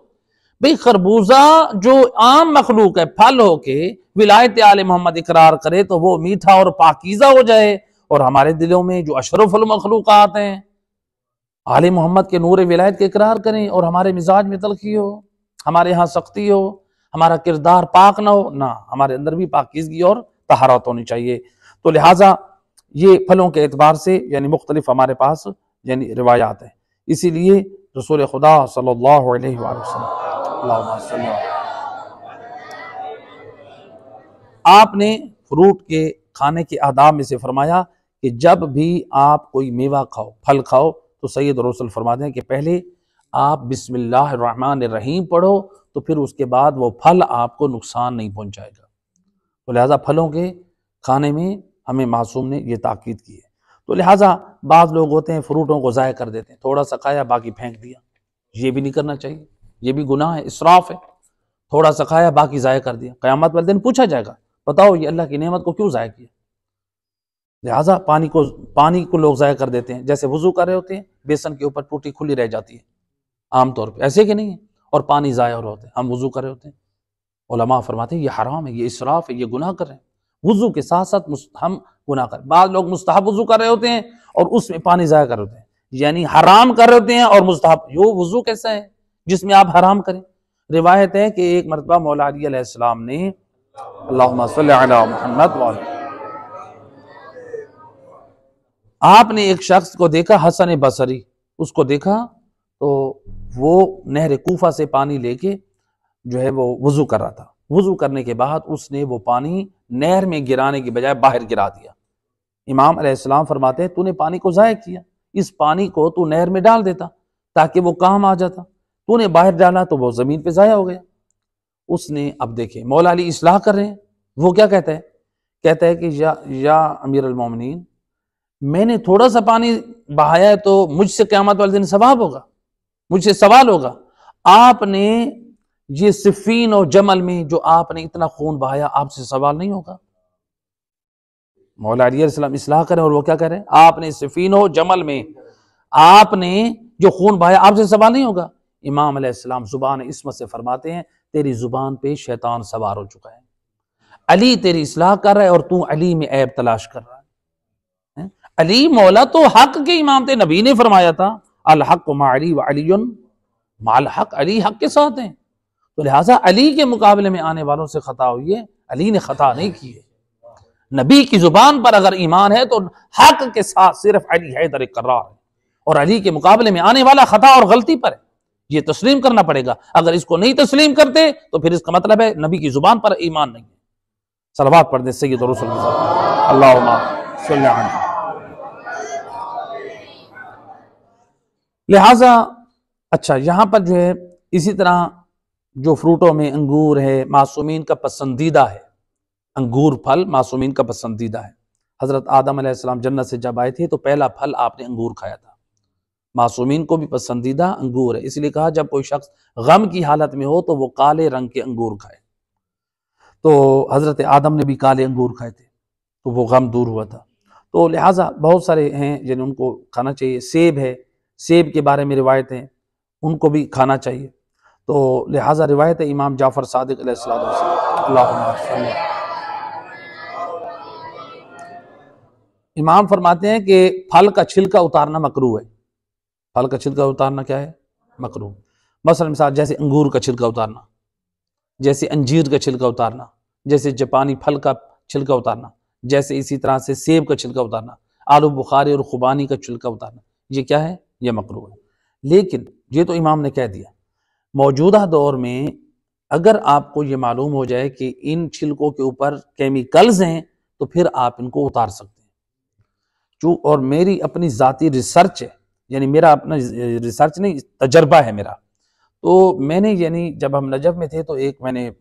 भाई खरबूजा जो आम मखलूक है, फल हो के विलायत आले मोहम्मद इकरार करे तो वो मीठा और पाकीज़ा हो जाए, और हमारे दिलों में जो अशरफुल मखलूकात हैं आले मोहम्मद के नूर विलायत के इकरार करें, और हमारे मिजाज में तलखी हो, हमारे यहाँ सख्ती हो, हमारा किरदार पाक ना हो, ना, हमारे अंदर भी पाकीज़गी और तहारत होनी चाहिए। तो लिहाजा ये फलों के एतबार से यानी मुख्तलिफ हमारे पास यानी रिवायात है। इसीलिए रसूल खुदा सल्लल्लाहु अलैहि वसल्लम आपने फ्रूट के खाने के आदाब में से फरमाया कि जब भी आप कोई मेवा खाओ, फल खाओ, तो सैयद रसूल फरमाते हैं कि पहले आप बिस्मिल्लाहिर्रहमानिर्रहीम पढ़ो, तो फिर उसके बाद वो फल आपको नुकसान नहीं पहुंचाएगा। तो लिहाजा फलों के खाने में हमें मासूम ने ये ताकीद की है। तो लिहाजा बाज़ लोग होते हैं फ्रूटों को ज़ाया कर देते हैं, थोड़ा सा खाया बाकी फेंक दिया, ये भी नहीं करना चाहिए, ये भी गुनाह है, इसराफ है। थोड़ा सा खाया बाकी ज़ाया कर दिया, क़यामत वाले दिन पूछा जाएगा, बताओ ये अल्लाह की नेमत को क्यों ज़ाया किया। लिहाजा पानी को लोग ज़ाया कर देते हैं, जैसे वुजू कर रहे होते हैं, बेसन के ऊपर टूटी खुली रह जाती है आमतौर पर, ऐसे कि नहीं है, और पानी ज़ाया हो रहा होता है, हम वुजू कर रहे होते हैं। उलमा फरमाते हैं ये हराम है, ये इसराफ है, ये गुनाह कर रहे हैं। वुजू के साथ साथ हम गुनाह कर, बाद लोग मुस्तहब वुजू कर रहे होते हैं और उसमें पानी ज़ाया कर रहे होते हैं, यानी हराम कर रहे होते हैं और मुस्तहब। यो वुजू कैसा है जिसमें आप हराम करें? रिवायत है कि एक मरतबा मौला अली अलैहिस्सलाम ने, अल्लाहुम्मा सल्ली अला मुहम्मद व अला, आपने एक शख्स को देखा, हसन बसरी, उसको देखा तो वो नहर कूफा से पानी लेके जो है वो वुजू कर रहा था। वुजू करने के बाद उसने वो पानी नहर में गिराने की बजाय बाहर गिरा दिया। इमाम अलैहिस्सलाम फरमाते हैं तूने पानी को ज़ाया किया, इस पानी को तू नहर में डाल देता ताकि वो काम आ जाता, तूने बाहर डाला तो वो ज़मीन पे ज़ाया हो गया। उसने, अब देखे मौला अली इस्लाह कर रहे हैं, वो क्या कहता है? कहता है कि या अमीर अल मोमिनीन, मैंने थोड़ा सा पानी बहाया है तो मुझसे क़यामत वाले दिन सवाब होगा, मुझसे सवाल होगा। आपने ये सिफ़ीन और जमल में जो आपने इतना खून बहाया, आपसे सवाल नहीं होगा? मौला अली अलैहिस्सलाम इस्लाह करें और वो क्या कह रहे हैं? आपने सिफ़ीन और जमल में आपने जो खून बहाया, आपसे सवाल नहीं होगा। इमाम अलैहिस्सलाम जुबान इस्मत से फरमाते हैं तेरी जुबान पे शैतान सवार हो चुका है, अली तेरी इस्लाह कर रहा है और तू अली में ऐब तलाश कर रहा है। अली मौला तो हक के इमाम थे, नबी ने फरमाया था अल हक मा अली व अलीयुन माल हक, अली हक के साथ हैं। तो लिहाजा अली के मुकाबले में आने वालों से खता हुई है, अली ने खता नहीं की है। नबी की जुबान पर अगर ईमान है तो हक के साथ सिर्फ अली हैदर इकरार है, और अली के मुकाबले में आने वाला खता और गलती पर है, ये तस्लीम करना पड़ेगा। अगर इसको नहीं तस्लीम करते तो फिर इसका मतलब है नबी की जुबान पर ईमान नहीं है। सलवात पढ़ दे सय्यद रसूल अल्लाहुम्मा सल्ली अलैहि। लिहाजा अच्छा, यहां पर जो है इसी तरह जो फ्रूटों में अंगूर है, मासूमीन का पसंदीदा है, अंगूर फल मासूमीन का पसंदीदा है। हजरत आदम अलैहिस्सलाम जन्नत से जब आए थे तो पहला फल आपने अंगूर खाया था। मासूमीन को भी पसंदीदा अंगूर है, इसलिए कहा जब कोई शख्स गम की हालत में हो तो वो काले रंग के अंगूर खाए। तो हजरत आदम ने भी काले अंगूर खाए थे तो वो गम दूर हुआ था। तो लिहाजा बहुत सारे हैं जिन्हें उनको खाना चाहिए। सेब है, सेब के बारे में रिवायत है, उनको भी खाना चाहिए। तो लिहाजा रिवायत है इमाम जाफ़र सादिक अलैहिस्सलाम, इमाम फरमाते हैं कि फल का छिलका उतारना मकरूह है। फल का छिलका उतारना क्या है? मकरूह। मसलन मिसाल जैसे अंगूर का छिलका उतारना, जैसे अंजीर का छिलका उतारना, जैसे जापानी फल का छिलका उतारना, जैसे इसी तरह से सेब का छिलका उतारना, आलू बुखारी और खुबानी का छिलका उतारना, ये क्या है? ये मकरूह है। लेकिन ये तो इमाम ने कह दिया। मौजूदा दौर में अगर आपको ये मालूम हो जाए कि इन छिलकों के ऊपर केमिकल्स हैं तो फिर आप इनको उतार सकते हैं। और मेरी अपनी ज़ाती रिसर्च है, यानी मेरा अपना रिसर्च नहीं, तजर्बा है मेरा। तो मैंने यानी जब हम नजफ में थे तो एक मैंने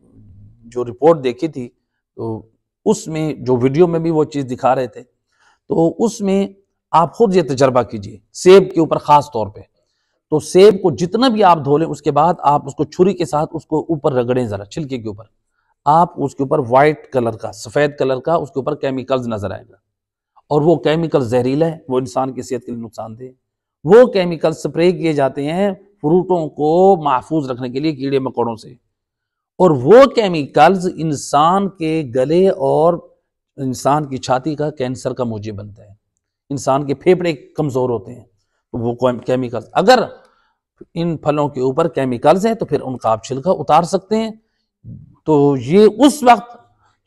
जो रिपोर्ट देखी थी, तो उसमें जो वीडियो में भी वो चीज़ दिखा रहे थे, तो उसमें आप खुद ये तजर्बा कीजिए सेब के ऊपर ख़ास तौर पे। तो सेब को जितना भी आप धो लें उसके बाद आप उसको छुरी के साथ उसको ऊपर रगड़ें, ज़रा छिलके के ऊपर, आप उसके ऊपर वाइट कलर का, सफ़ेद कलर का उसके ऊपर केमिकल्स नज़र आएगा। और वो केमिकल जहरीला है, वो इंसान की सेहत के लिए नुकसानदेह है। वो केमिकल स्प्रे किए जाते हैं फ्रूटों को महफूज रखने के लिए कीड़े मकोड़ों से, और वो केमिकल्स इंसान के गले और इंसान की छाती का कैंसर का मूजिब बनता है। इंसान के फेफड़े कमज़ोर होते हैं, तो वो केमिकल्स, अगर इन फलों के ऊपर केमिकल्स हैं तो फिर उनका आप छिलका उतार सकते हैं। तो ये उस वक्त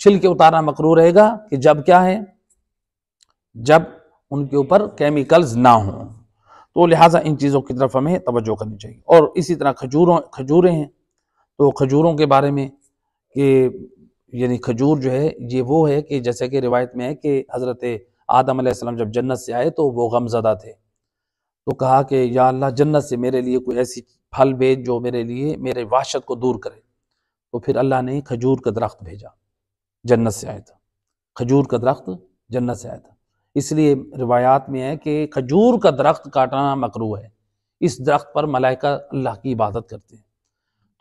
छिलके उतारना मकरूह रहेगा कि जब क्या है, जब उनके ऊपर केमिकल्स ना हों। तो लिहाजा इन चीज़ों की तरफ हमें तवज्जो करनी चाहिए। और इसी तरह खजूरें हैं, तो खजूरों के बारे में कि यानी खजूर जो है ये वो है कि जैसे कि रिवायत में है कि हज़रत आदम अलैहिस्सलाम जब जन्नत से आए तो वो गमज़दा थे, तो कहा कि या अल्लाह जन्नत से मेरे लिए कोई ऐसी फल भेज जो मेरे लिए मेरे वहशत को दूर करे। तो फिर अल्लाह ने खजूर का दरख्त भेजा, जन्नत से आया था, खजूर का दरख्त जन्नत से आया था। इसलिए रिवायात में है कि खजूर का दरख्त काटना मकरूह है। इस दरख्त पर मलाइका अल्लाह की इबादत करते हैं।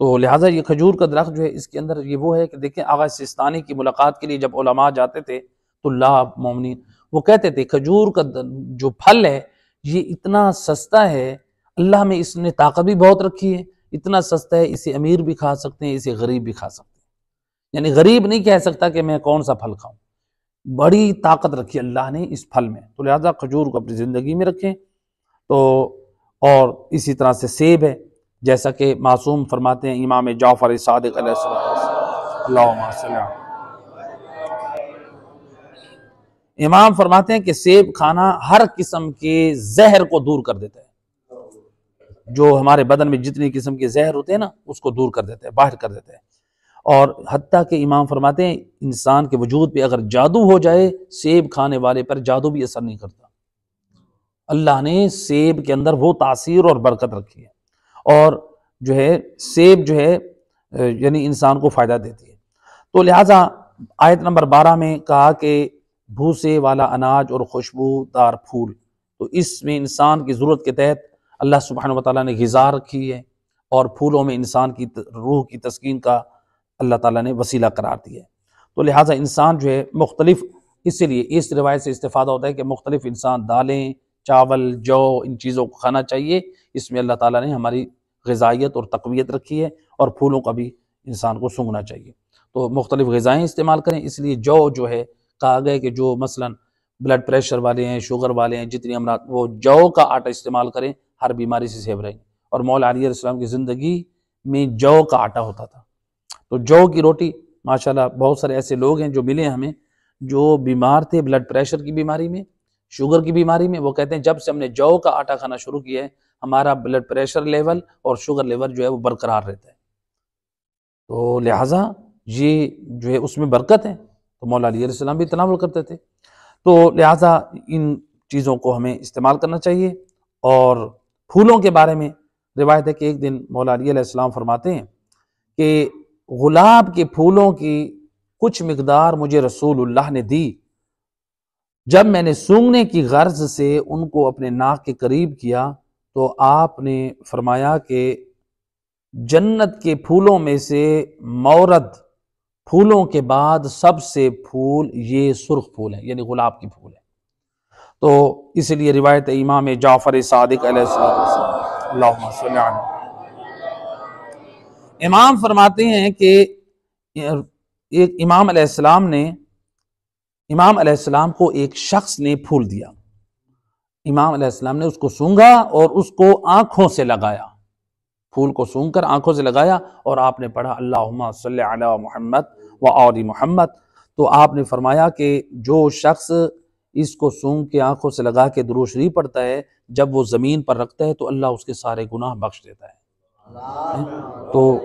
तो लिहाजा ये खजूर का दरख्त जो है इसके अंदर ये वो है कि देखें, आगा सिस्तानी की मुलाकात के लिए जब उलमा जाते थे तो ला मोमिनीन वो कहते थे खजूर का जो फल है ये इतना सस्ता है, अल्लाह में इसने ताकत भी बहुत रखी है, इतना सस्ता है इसे अमीर भी खा सकते हैं, इसे गरीब भी खा सकते हैं। यानी गरीब नहीं कह सकता कि मैं कौन सा फल खाऊं, बड़ी ताकत रखी अल्लाह ने इस फल में। तो लिहाजा खजूर को अपनी ज़िंदगी में रखें। तो और इसी तरह से सेब है, जैसा कि मासूम फरमाते हैं इमाम जाफ़र सादिक अलैहिस्सलाम, इमाम फरमाते हैं कि सेब खाना हर किस्म के जहर को दूर कर देता है। जो हमारे बदन में जितनी किस्म के जहर होते हैं ना उसको दूर कर देता है, बाहर कर देता है। और हत्ता के इमाम फरमाते हैं इंसान के वजूद पे अगर जादू हो जाए, सेब खाने वाले पर जादू भी असर नहीं करता। अल्लाह ने सेब के अंदर वो तासीर और बरकत रखी है, और जो है सेब जो है यानी इंसान को फ़ायदा देती है। तो लिहाजा आयत नंबर 12 में कहा कि भूसे वाला अनाज और खुशबूदार फूल, तो इसमें इंसान की ज़रूरत के तहत अल्लाह सुब्हानहू व तआला ने ग़िज़ा रखी है, और फूलों में इंसान की रूह की तस्कीन का अल्लाह ताला ने वसीला करार दिया है। तो लिहाजा इंसान जो है मुख्तलिफ, इसीलिए इस रिवायत से इस्तेफ़ादा होता है कि मुख्तलिफ इंसान दालें, चावल, जौ, इन चीज़ों को खाना चाहिए। इसमें अल्लाह ताला ने हमारी ग़िज़ाइयत और तक़वियत रखी है, और फूलों का भी इंसान को सूंघना चाहिए। तो मुख्तलिफ ग़िज़ाएँ इस्तेमाल करें। इसलिए जौ जो है कहा गया कि जो मसलन ब्लड प्रेशर वाले हैं, शुगर वाले हैं, जितनी अमराद, वो जौ का आटा इस्तेमाल करें, हर बीमारी से सेव रहेंगे। और मौला अली अलैहिस्सलाम की ज़िंदगी में जौ का आटा होता था। तो जौ की रोटी, माशाल्लाह बहुत सारे ऐसे लोग हैं जो मिले हमें जो बीमार थे ब्लड प्रेशर की बीमारी में, शुगर की बीमारी में। वो कहते हैं जब से हमने जौ का आटा खाना शुरू किया है हमारा ब्लड प्रेशर लेवल और शुगर लेवल जो है वो बरकरार रहता है। तो लिहाजा ये जो है उसमें बरकत है। तो मौला अली अलैहिस्सलाम भी तनावुल करते थे। तो लिहाजा इन चीज़ों को हमें इस्तेमाल करना चाहिए। और फूलों के बारे में रिवायत है कि एक दिन मौला अली अलैहिस्सलाम फरमाते हैं कि गुलाब के फूलों की कुछ मिकदार मुझे रसूलुल्लाह ने दी। जब मैंने सूंघने की गर्ज से उनको अपने नाक के करीब किया तो आपने फरमाया कि जन्नत के फूलों में से मौरद फूलों के बाद सबसे फूल ये सुर्ख फूल है, यानी गुलाब की फूल है। तो इसलिए रिवायत इमाम जाफ़र सादिक अलैहिस्सलाम इमाम फरमाते हैं कि एक इमाम अलैहिस्सलाम को एक शख्स ने फूल दिया। इमाम अलैहिस्सलाम ने उसको सूंघा और उसको आंखों से लगाया, फूल को सूंघकर आंखों से लगाया और आपने पढ़ा अल्लाहुम्मा सल्ली अला मुहम्मद व आलि मुहम्मद। तो आपने फरमाया कि जो शख्स इसको सूंघ के आंखों से लगा के दुरूद शरीफ पढ़ता है, जब वो ज़मीन पर रखता है तो अल्लाह उसके सारे गुनाह बख्श देता है। तो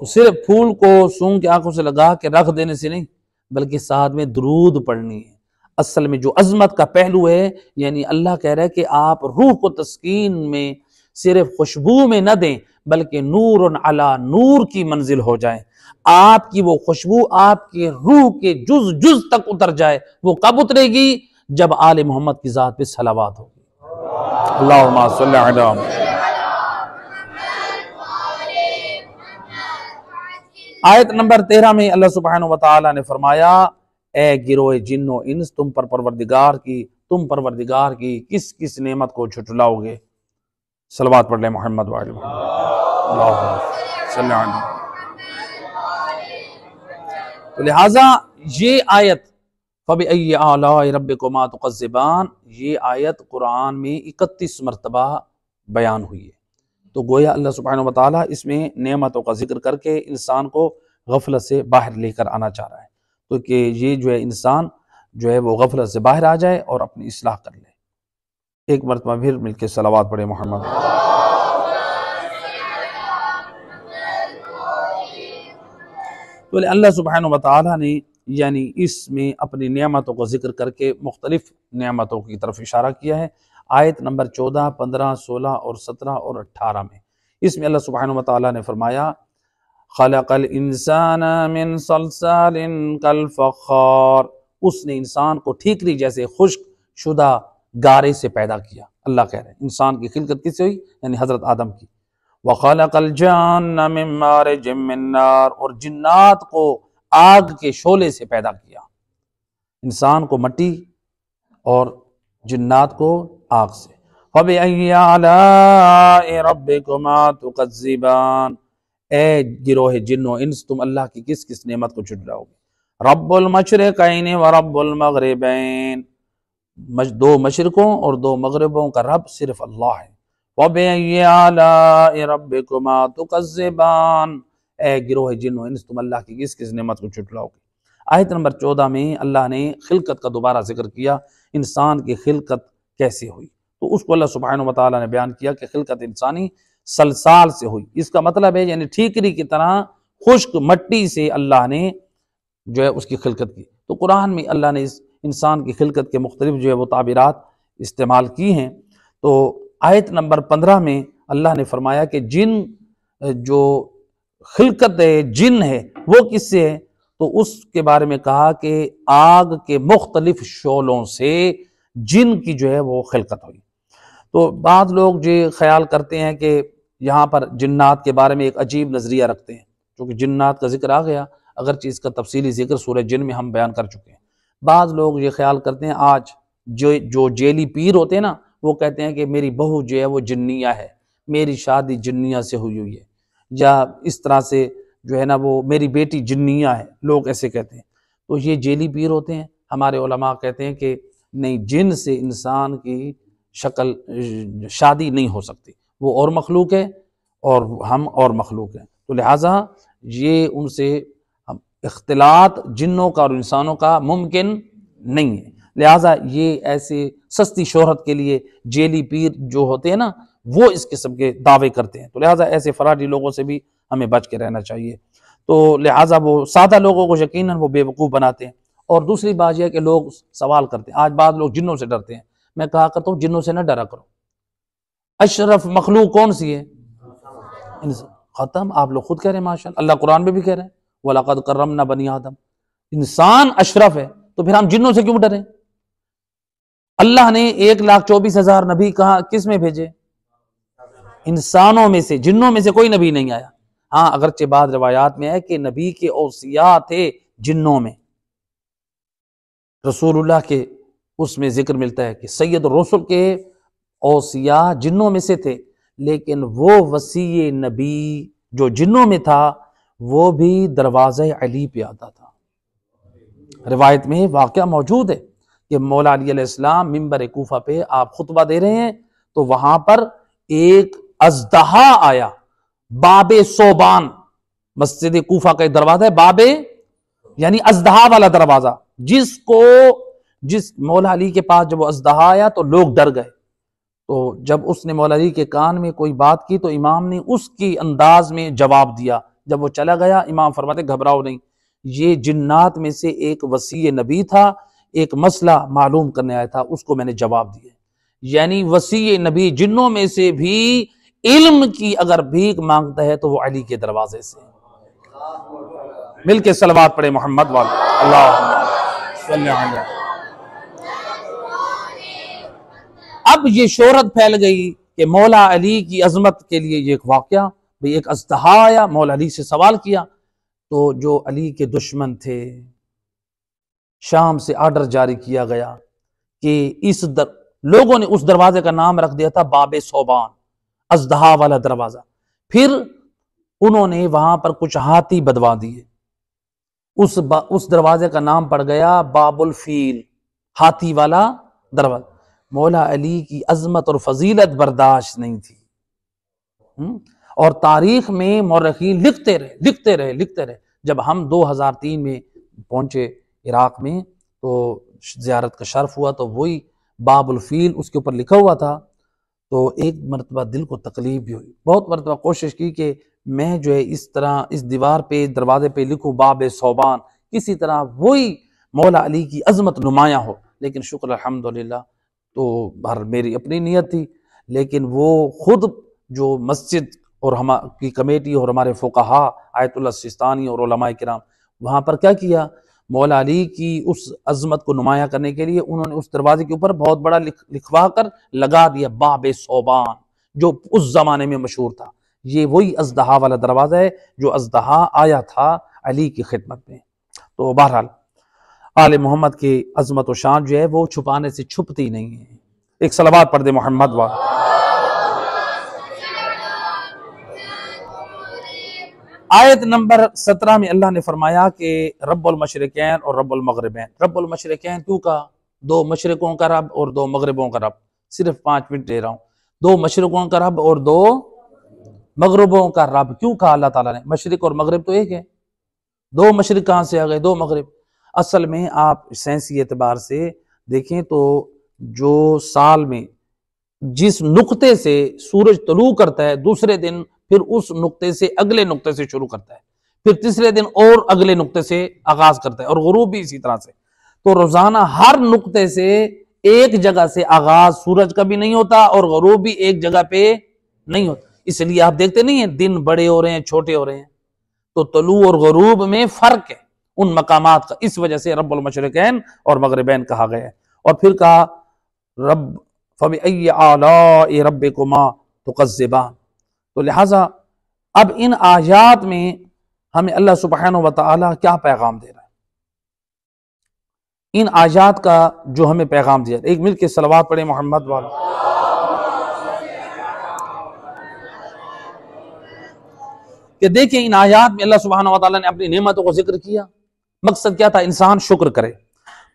सिर्फ फूल को सूंघ के आंखों से लगा के रख देने से नहीं, बल्कि साथ में दुरूद पढ़नी है। असल में जो अजमत का पहलू है, यानी अल्लाह कह रहा है कि आप रूह को तस्कीन में सिर्फ खुशबू में न दें, बल्कि नूर अला नूर की मंजिल हो जाए। आपकी वो खुशबू आपके रूह के जुज जुज तक उतर जाए। वो कब उतरेगी? जब आले मोहम्मद की जात पे सलावात होगी। अल्लाहुम्मा सल्ली अला आयत नंबर 13 में अल्लाह सुब्हानहू व तआला ने फरमाया, ए गिरोह जिन्नो इंस, तुम परवरदिगार की किस किस नेमत को झुठलाओगे। सलवात पढ़ ले मोहम्मद वाले। तो लिहाजा ये आयत फबिअय्यि आलाइ रब्बिकुमा तुकज़्ज़िबान, ये आयत कुरान में 31 मरतबा बयान हुई है। तो गोया अल्लाह सुब्हानहू व तआला इसमें नेमतों का जिक्र करके इंसान को गफलत से बाहर लेकर आना चाह रहा है, तो कि ये जो है इंसान जो है वो गफलत से बाहर आ जाए और अपनी इस्लाह कर ले। एक मरतबा फिर मिलकर सलावात पढ़े मोहम्मद। तो अल्लाह सुब्हानहू व तआला ने यानी इसमें अपनी नेमतों को जिक्र करके मुख्तलिफ नेमतों की तरफ इशारा किया है। आयत नंबर 14, 15, 16 और 17 और 18 में इसमें अल्लाह सुब्हानहू व तआला ने फरमाया, खलक़ल इंसान मिन सलसालिन कल फ़ख़्ख़ार, उसने इंसान को ठीकरी जैसे खुश्क शुदा गारे से पैदा किया। अल्लाह कह रहे हैं इंसान की खिलकत किससे हुई? यानी हजरत आदम की। व खलक़ल जन्न मिन मारिजिम मिन नार, और जिन्नात को आग के शोले से पैदा किया। इंसान को मट्टी और जिन्नात को आग से। फबिअय्यि आलाइ रब्बिकुमा तुकज़्ज़िबान, ए गिरोह जिन्नो इंस, तुम अल्लाह की किस किस नेमत को झुठलाओगे। रब्बुल मशरिक़ैन व रब्बुल मग़रिबैन, दो मशरिकों और दो मगरिबों का रब सिर्फ अल्लाह है। फबिअय्यि आलाइ रब्बिकुमा तुकज़्ज़िबान, ए गिरोह जिन्नो इंस, तुम अल्लाह की किस किस नेमत को झुठलाओगे। आयत नंबर 14 में अल्लाह ने खिलकत का दोबारा जिक्र किया, इंसान की खिलकत कैसे हुई। तो उसको अल्लाह सुब्हानहू व तआला ने बयान किया कि खिलकत इंसानी सलसाल से हुई। इसका मतलब है यानी ठीकरी की तरह खुश्क मट्टी से अल्लाह ने जो है उसकी खिलकत की। तो कुरान में अल्लाह ने इस इंसान की खिलकत के मुख्तलिफ जो है वो ताबीरात इस्तेमाल की हैं। तो आयत नंबर 15 में अल्लाह ने फरमाया कि जिन जो खिलकत जिन है वो किससे है, तो उसके बारे में कहा कि आग के मुख्तलिफ शोलों से जिन की जो है वो खिलकत हुई। तो बाद लोग जो ख्याल करते हैं कि यहाँ पर जिन्नात के बारे में एक अजीब नज़रिया रखते हैं, क्योंकि जिन्नात का जिक्र आ गया, अगर चीज़ का तफसीली जिक्र सूरह जिन में हम बयान कर चुके हैं। बाद लोग ये ख्याल करते हैं, आज जो जेली पीर होते हैं ना, वो कहते हैं कि मेरी बहू जो है वो जिन्निया है, मेरी शादी जिन्निया से हुई है, या इस तरह से जो है ना वो मेरी बेटी जिन्निया है, लोग ऐसे कहते हैं। तो ये जेली पीर होते हैं। हमारे उलमा कहते हैं कि नहीं, जिन से इंसान की शक्ल शादी नहीं हो सकती, वो और मखलूक है और हम और मखलूक हैं। तो लिहाजा ये उनसे इख्तिलात जिन्नों का और इंसानों का मुमकिन नहीं है। लिहाजा ये ऐसे सस्ती शोहरत के लिए जेली पीर जो होते हैं ना, वो इस किस्म के दावे करते हैं। तो लिहाजा ऐसे फराडी लोगों से भी हमें बच के रहना चाहिए। तो लिहाजा वो सादा लोगों को यकीनन वो बेवकूफ़ बनाते हैं। और दूसरी बात यह है कि लोग सवाल करते हैं, आज बाद लोग जिन्नों से डरते हैं। मैं कहा करता हूँ जिन्नों से न डरा करो। अशरफ मखलूक कौन सी है? खत्म। आप लोग खुद कह रहे हैं माशाअल्लाह, अल्लाह कुरान में भी कह रहे हैं वलक़द कर्रमना बनी आदम, इंसान अशरफ है, तो फिर हम जिन्नों से क्यों डरें? अल्लाह ने 1,24,000 नबी कहा किस में भेजे? इंसानों में से, जिन्नों में से कोई नबी नहीं आया। हाँ, अगरचे बाद रिवायात में है कि नबी के औसिया थे जिन्नों में, रसूलुल्लाह के उसमें जिक्र मिलता है कि सैयद रसूल के औसिया जिन्नों में से थे, लेकिन वो वसी नबी जो जिन्नों में था वो भी दरवाज़े अली पे आता था। रिवायत में वाक़या मौजूद है कि मौला अली अलैहिस्सलाम मिंबर कूफा पे आप खुतबा दे रहे हैं तो वहां पर एक अजदहा आया, बाबे सोबान, मस्जिद कूफा का एक दरवाजा है बाबे यानी अजदहा वाला दरवाजा, जिस मौला अली के पास जब वो अजदहा आया तो लोग डर गए। तो जब उसने मौला अली के कान में कोई बात की तो इमाम ने उसकी अंदाज में जवाब दिया। जब वो चला गया इमाम फरमाते घबराओ नहीं, ये जिन्नात में से एक वसी नबी था, एक मसला मालूम करने आया था, उसको मैंने जवाब दिया। यानी वसी नबी जिन्नों में से भी इल्म की अगर भीख मांगता है तो वो अली के दरवाजे से। मिलके सलवात पढ़े मोहम्मद वाले अल्लाह। अब ये शोहरत फैल गई कि मौला अली की अजमत के लिए ये एक वाकया, भाई एक अजदहा आया, मौला अली से सवाल किया तो जो अली के दुश्मन थे शाम से आर्डर जारी किया गया कि लोगों ने उस दरवाजे का नाम रख दिया था बाबे सोबान, अजदहा वाला दरवाजा। फिर उन्होंने वहां पर कुछ हाथी बदवा दिए, उस दरवाजे का नाम पड़ गया बाबुल फील, हाथी वाला दरवाजा। मौला अली की अजमत और फजीलत बर्दाश्त नहीं थी। और तारीख में मौरखीन लिखते रहे। जब हम 2003 में पहुंचे इराक में तो ज़ियारत का शर्फ हुआ तो वही बाबुल फील उसके ऊपर लिखा हुआ था। तो एक मरतबा दिल को तकलीफ भी हुई, बहुत मरतबा कोशिश की कि मैं जो है इस तरह इस दीवार पे दरवाजे पे लिखूं बाब सोबान, किसी तरह वही मौला अली की अजमत नुमाया हो। लेकिन शुक्र अल्हम्दुलिल्लाह, तो हर मेरी अपनी नीयत थी, लेकिन वो खुद जो मस्जिद और की कमेटी और हमारे फुक़हा आयतुल्लाह सिस्तानी और उलमाए किराम वहाँ पर क्या किया, मौला अली की उस अजमत को नुमाया करने के लिए उन्होंने उस दरवाजे के ऊपर बहुत बड़ा लिखवा कर लगा दिया बाब सोबान, जो उस जमाने में मशहूर था। ये वही अजदहा वाला दरवाजा है जो अजदहा आया था अली की खिदमत में। तो बहरहाल आले मोहम्मद की अजमत व शान जो है वो छुपाने से छुपती नहीं है। एक सलावत पढ़ दे मोहम्मद वाला। आयत नंबर 17 में अल्लाह ने फरमाया कि रब्बुल मशरिकैन और रब्बुल मगरिबैन। रब्बुल मशरिकैन क्यों कहा? दो मशरिकों का रब और दो मगरिबों का रब। सिर्फ 5 मिनट दे रहा हूं। दो मशरिकों का रब और दो मगरिबों का रब क्यों कहा अल्लाह ताला ने? मशरिक और मगरिब तो एक है, दो मशरिक कहां से आ गए, दो मगरिब? असल में आप साइंसी एतबार से देखें तो जो साल में जिस नुक्ते से सूरज तलू करता है दूसरे दिन फिर उस नुक्ते से अगले नुक्ते से शुरू करता है, फिर तीसरे दिन और अगले नुक्ते से आगाज करता है, और गुरूब भी इसी तरह से। तो रोजाना हर नुक्ते से एक जगह से आगाज सूरज का भी नहीं होता और गुरूब भी एक जगह पे नहीं होता। इसलिए आप देखते नहीं है दिन बड़े हो रहे हैं छोटे हो रहे हैं, तो तलू और गुरूब में फर्क है उन मकामात का। इस वजह से रब्बुल मशरिकैन और मगरिबैन कहा गया है। और फिर कहा रब फबिअय्यि आलाइ रब्बिकुमा तुकज़्ज़िबान। तो लिहाजा अब इन आयात में हमें अल्लाह सुब्हानहु व तआला क्या पैगाम दे रहा है, इन आयात का जो हमें पैगाम दिया। एक मिल के सलवात पढ़े मोहम्मद वाला। कि देखिए इन आयात में अल्लाह सुब्हानहु व तआला ने अपनी नेमतों को जिक्र किया। मकसद क्या था? इंसान शुक्र करे।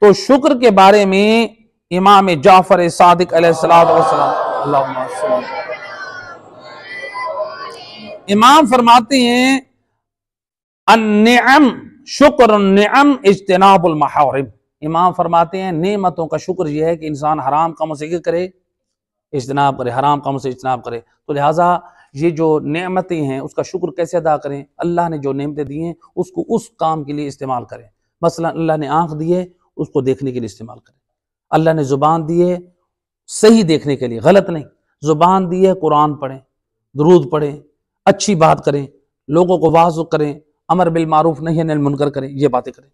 तो शुक्र के बारे में इमाम जाफर सादिक अलैहिस्सलाम इमाम फरमाते हैं अन्निअम शुक्र निअम इज्तिनाबुल महारिम। इमाम फरमाते हैं नेमतों का शुक्र यह है कि इंसान हराम कामों से क्या करे, इज्तिनाब करे, हराम कामों से इज्तिनाब करे। तो लिहाजा ये जो नेमतें हैं उसका शुक्र कैसे अदा करें? अल्लाह ने जो नेमतें दी हैं उसको उस काम के लिए इस्तेमाल करें। मसलन अल्लाह ने आंख दी है उसको देखने के लिए इस्तेमाल करें। अल्लाह ने जुबान दी है सही देखने के लिए, गलत नहीं। जुबान दी है कुरान पढ़ें, दुरूद पढ़ें, अच्छी बात करें, लोगों को वाज़ करें, अमर बिल मारूफ नही अनिल मुनकर करें, ये बातें करें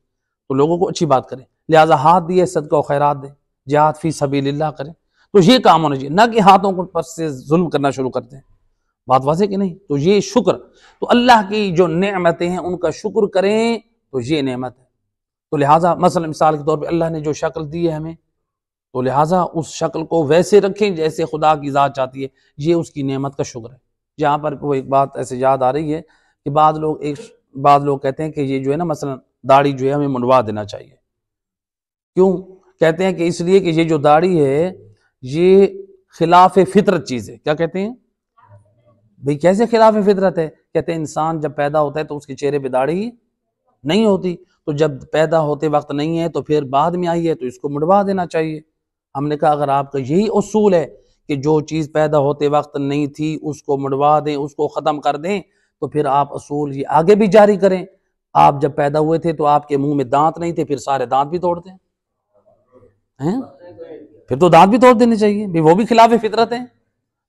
तो लोगों को अच्छी बात करें। लिहाजा हाथ दिए सदका और खैरात दें, जिहाद फी सबीलिल्लाह करें। तो ये काम होना चाहिए, ना कि हाथों को पर से जुल्म करना शुरू करते हैं। बात वाज़ेह कि नहीं? तो ये शुक्र, तो अल्लाह की जो नेमतें हैं उनका शुक्र करें तो ये नेमत है। तो लिहाजा मसलन मिसाल के तौर पर अल्लाह ने जो शक्ल दी है हमें, तो लिहाजा उस शक्ल को वैसे रखें जैसे खुदा की ज़ात चाहती है। ये उसकी नेमत का शुक्र है। जहाँ पर वो एक बात ऐसे याद आ रही है कि बाद लोग कहते हैं कि ये जो है ना, मसलन दाढ़ी जो है हमें मुंडवा देना चाहिए। क्यों कहते हैं? कि इसलिए कि ये जो दाढ़ी है ये खिलाफ फितरत चीज़ है। क्या कहते हैं भाई? कैसे खिलाफ फितरत है? कहते हैं इंसान जब पैदा होता है तो उसके चेहरे पे दाढ़ी नहीं होती, तो जब पैदा होते वक्त नहीं है तो फिर बाद में आई है तो इसको मुड़वा देना चाहिए। हमने कहा अगर आपका यही उसूल है कि जो चीज़ पैदा होते वक्त नहीं थी उसको मुड़वा दें, उसको ख़त्म कर दें, तो फिर आप उसूल ये आगे भी जारी करें। आप जब पैदा हुए थे तो आपके मुंह में दांत नहीं थे, फिर सारे दांत भी तोड़ दें हैं? फिर तो दांत भी तोड़ देने चाहिए भाई, वो भी खिलाफ फितरत है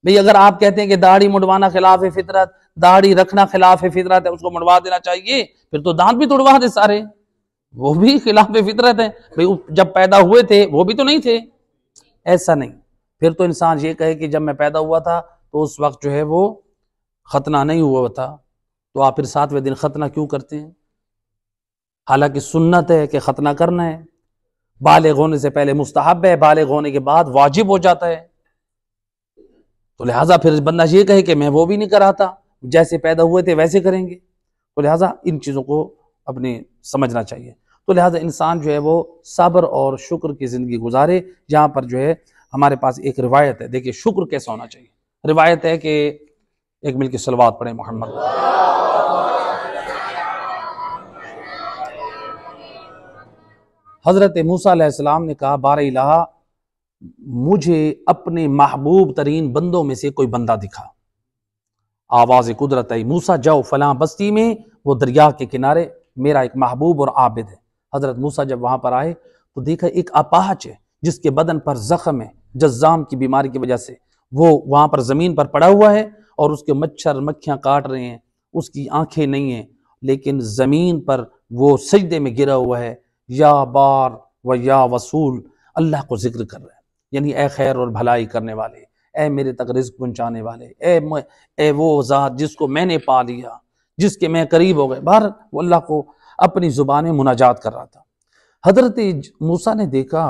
भाई। अगर आप कहते हैं कि दाढ़ी मुड़वाना खिलाफ फितरत, दाढ़ी रखना खिलाफ फितरत है, उसको मुड़वा देना चाहिए, फिर तो दांत भी तोड़वा दे सारे, वो भी खिलाफ फितरत है भाई। जब पैदा हुए थे वो भी तो नहीं थे। ऐसा नहीं, फिर तो इंसान ये कहे कि जब मैं पैदा हुआ था तो उस वक्त जो है वो खतना नहीं हुआ था, तो आप फिर 7वें दिन खतना क्यों करते हैं? हालांकि सुन्नत है कि खतना करना है, बालिग होने से पहले मुस्तहब है, बालिग होने के बाद वाजिब हो जाता है। तो लिहाजा फिर बंदा ये कहे कि मैं वो भी नहीं कराता, जैसे पैदा हुए थे वैसे करेंगे। तो लिहाजा इन चीज़ों को अपने समझना चाहिए। तो लिहाजा इंसान जो है वो सब्र और शुक्र की ज़िंदगी गुजारे। जहाँ पर जो है हमारे पास एक रिवायत है, देखिए शुक्र कैसा होना चाहिए। रिवायत है कि एक मिल के सलवात पढ़े मोहम्मद। हज़रत मूसा अलैहिस्सलाम ने कहा, बार इलाहा मुझे अपने महबूब तरीन बंदों में से कोई बंदा दिखा। आवाज़ कुदरत आई, मूसा जाओ फलां बस्ती में, वो दरिया के किनारे मेरा एक महबूब और आबिद है। हज़रत मूसा जब वहाँ पर आए तो देखा एक अपाहच है जिसके बदन पर ज़ख्म है, जज़्ज़ाम की बीमारी की वजह से वो वहाँ पर ज़मीन पर पड़ा हुआ है और उसके मच्छर मक्खियाँ काट रहे हैं, उसकी आंखें नहीं हैं, लेकिन ज़मीन पर वो सजदे में गिरा हुआ है, या बार व या वसूल, अल्लाह को जिक्र कर रहा है। यानी ए खैर और भलाई करने वाले, ए मेरे तक रिज़्क़ पहुँचाने वाले, ए वो ज़ात जिसको मैंने पा लिया, जिसके मैं करीब हो गए। बाहर वो अल्लाह को अपनी ज़ुबान में मुनाजात कर रहा था। हज़रत मूसा ने देखा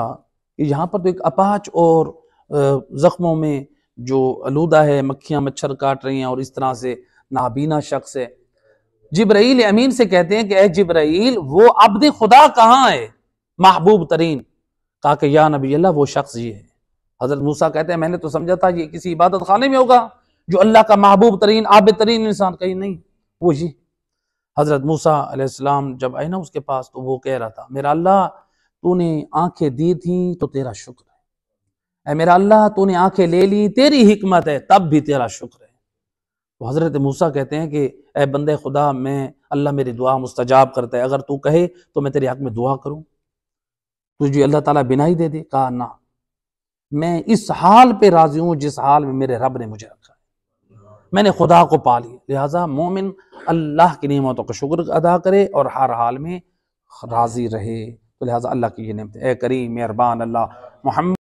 कि यहाँ पर तो एक अपाहच और ज़ख्मों में जो आलूदा है, मक्खियाँ मच्छर काट रही हैं और इस तरह से नाबीना शख्स है। जिब्राइल अमीन से कहते हैं कि ए जिब्राइल, वो अब्द खुदा कहाँ है महबूब तरीन? कहा कि या नबी अल्लाह, वो शख्स ये है। हज़रत मूसा कहते हैं मैंने तो समझा था ये किसी इबादत खाने में होगा जो अल्लाह का महबूब तरीन आबिद तरीन इंसान, कहीं नहीं, वो ये। हज़रत मूसा अलैहिस्सलाम जब आए ना उसके पास, तो वो कह रहा था, मेरा अल्लाह तूने आंखें दी थी तो तेरा शुक्र है, मेरा अल्लाह तूने आंखें ले ली तेरी हिकमत है, तब भी तेरा शुक्र है। तो हज़रत मूसा कहते हैं कि ए बंदे खुदा, मैं अल्लाह मेरी दुआ मुस्तजाब करता है, अगर तू कहे तो मैं तेरे हक में दुआ करूं, तुझे अल्लाह ताला बिनाई दे दे। कहा ना, मैं इस हाल पे राजी हूं जिस हाल में मेरे रब ने मुझे रखा है, मैंने खुदा को पा लिया। लिहाजा मोमिन अल्लाह की नेमतों का शुक्र अदा करे और हर हाल में राजी रहे। तो लिहाजा अल्लाह की ये नेमत, ए करीम मेहरबान अल्लाह, मोहम्मद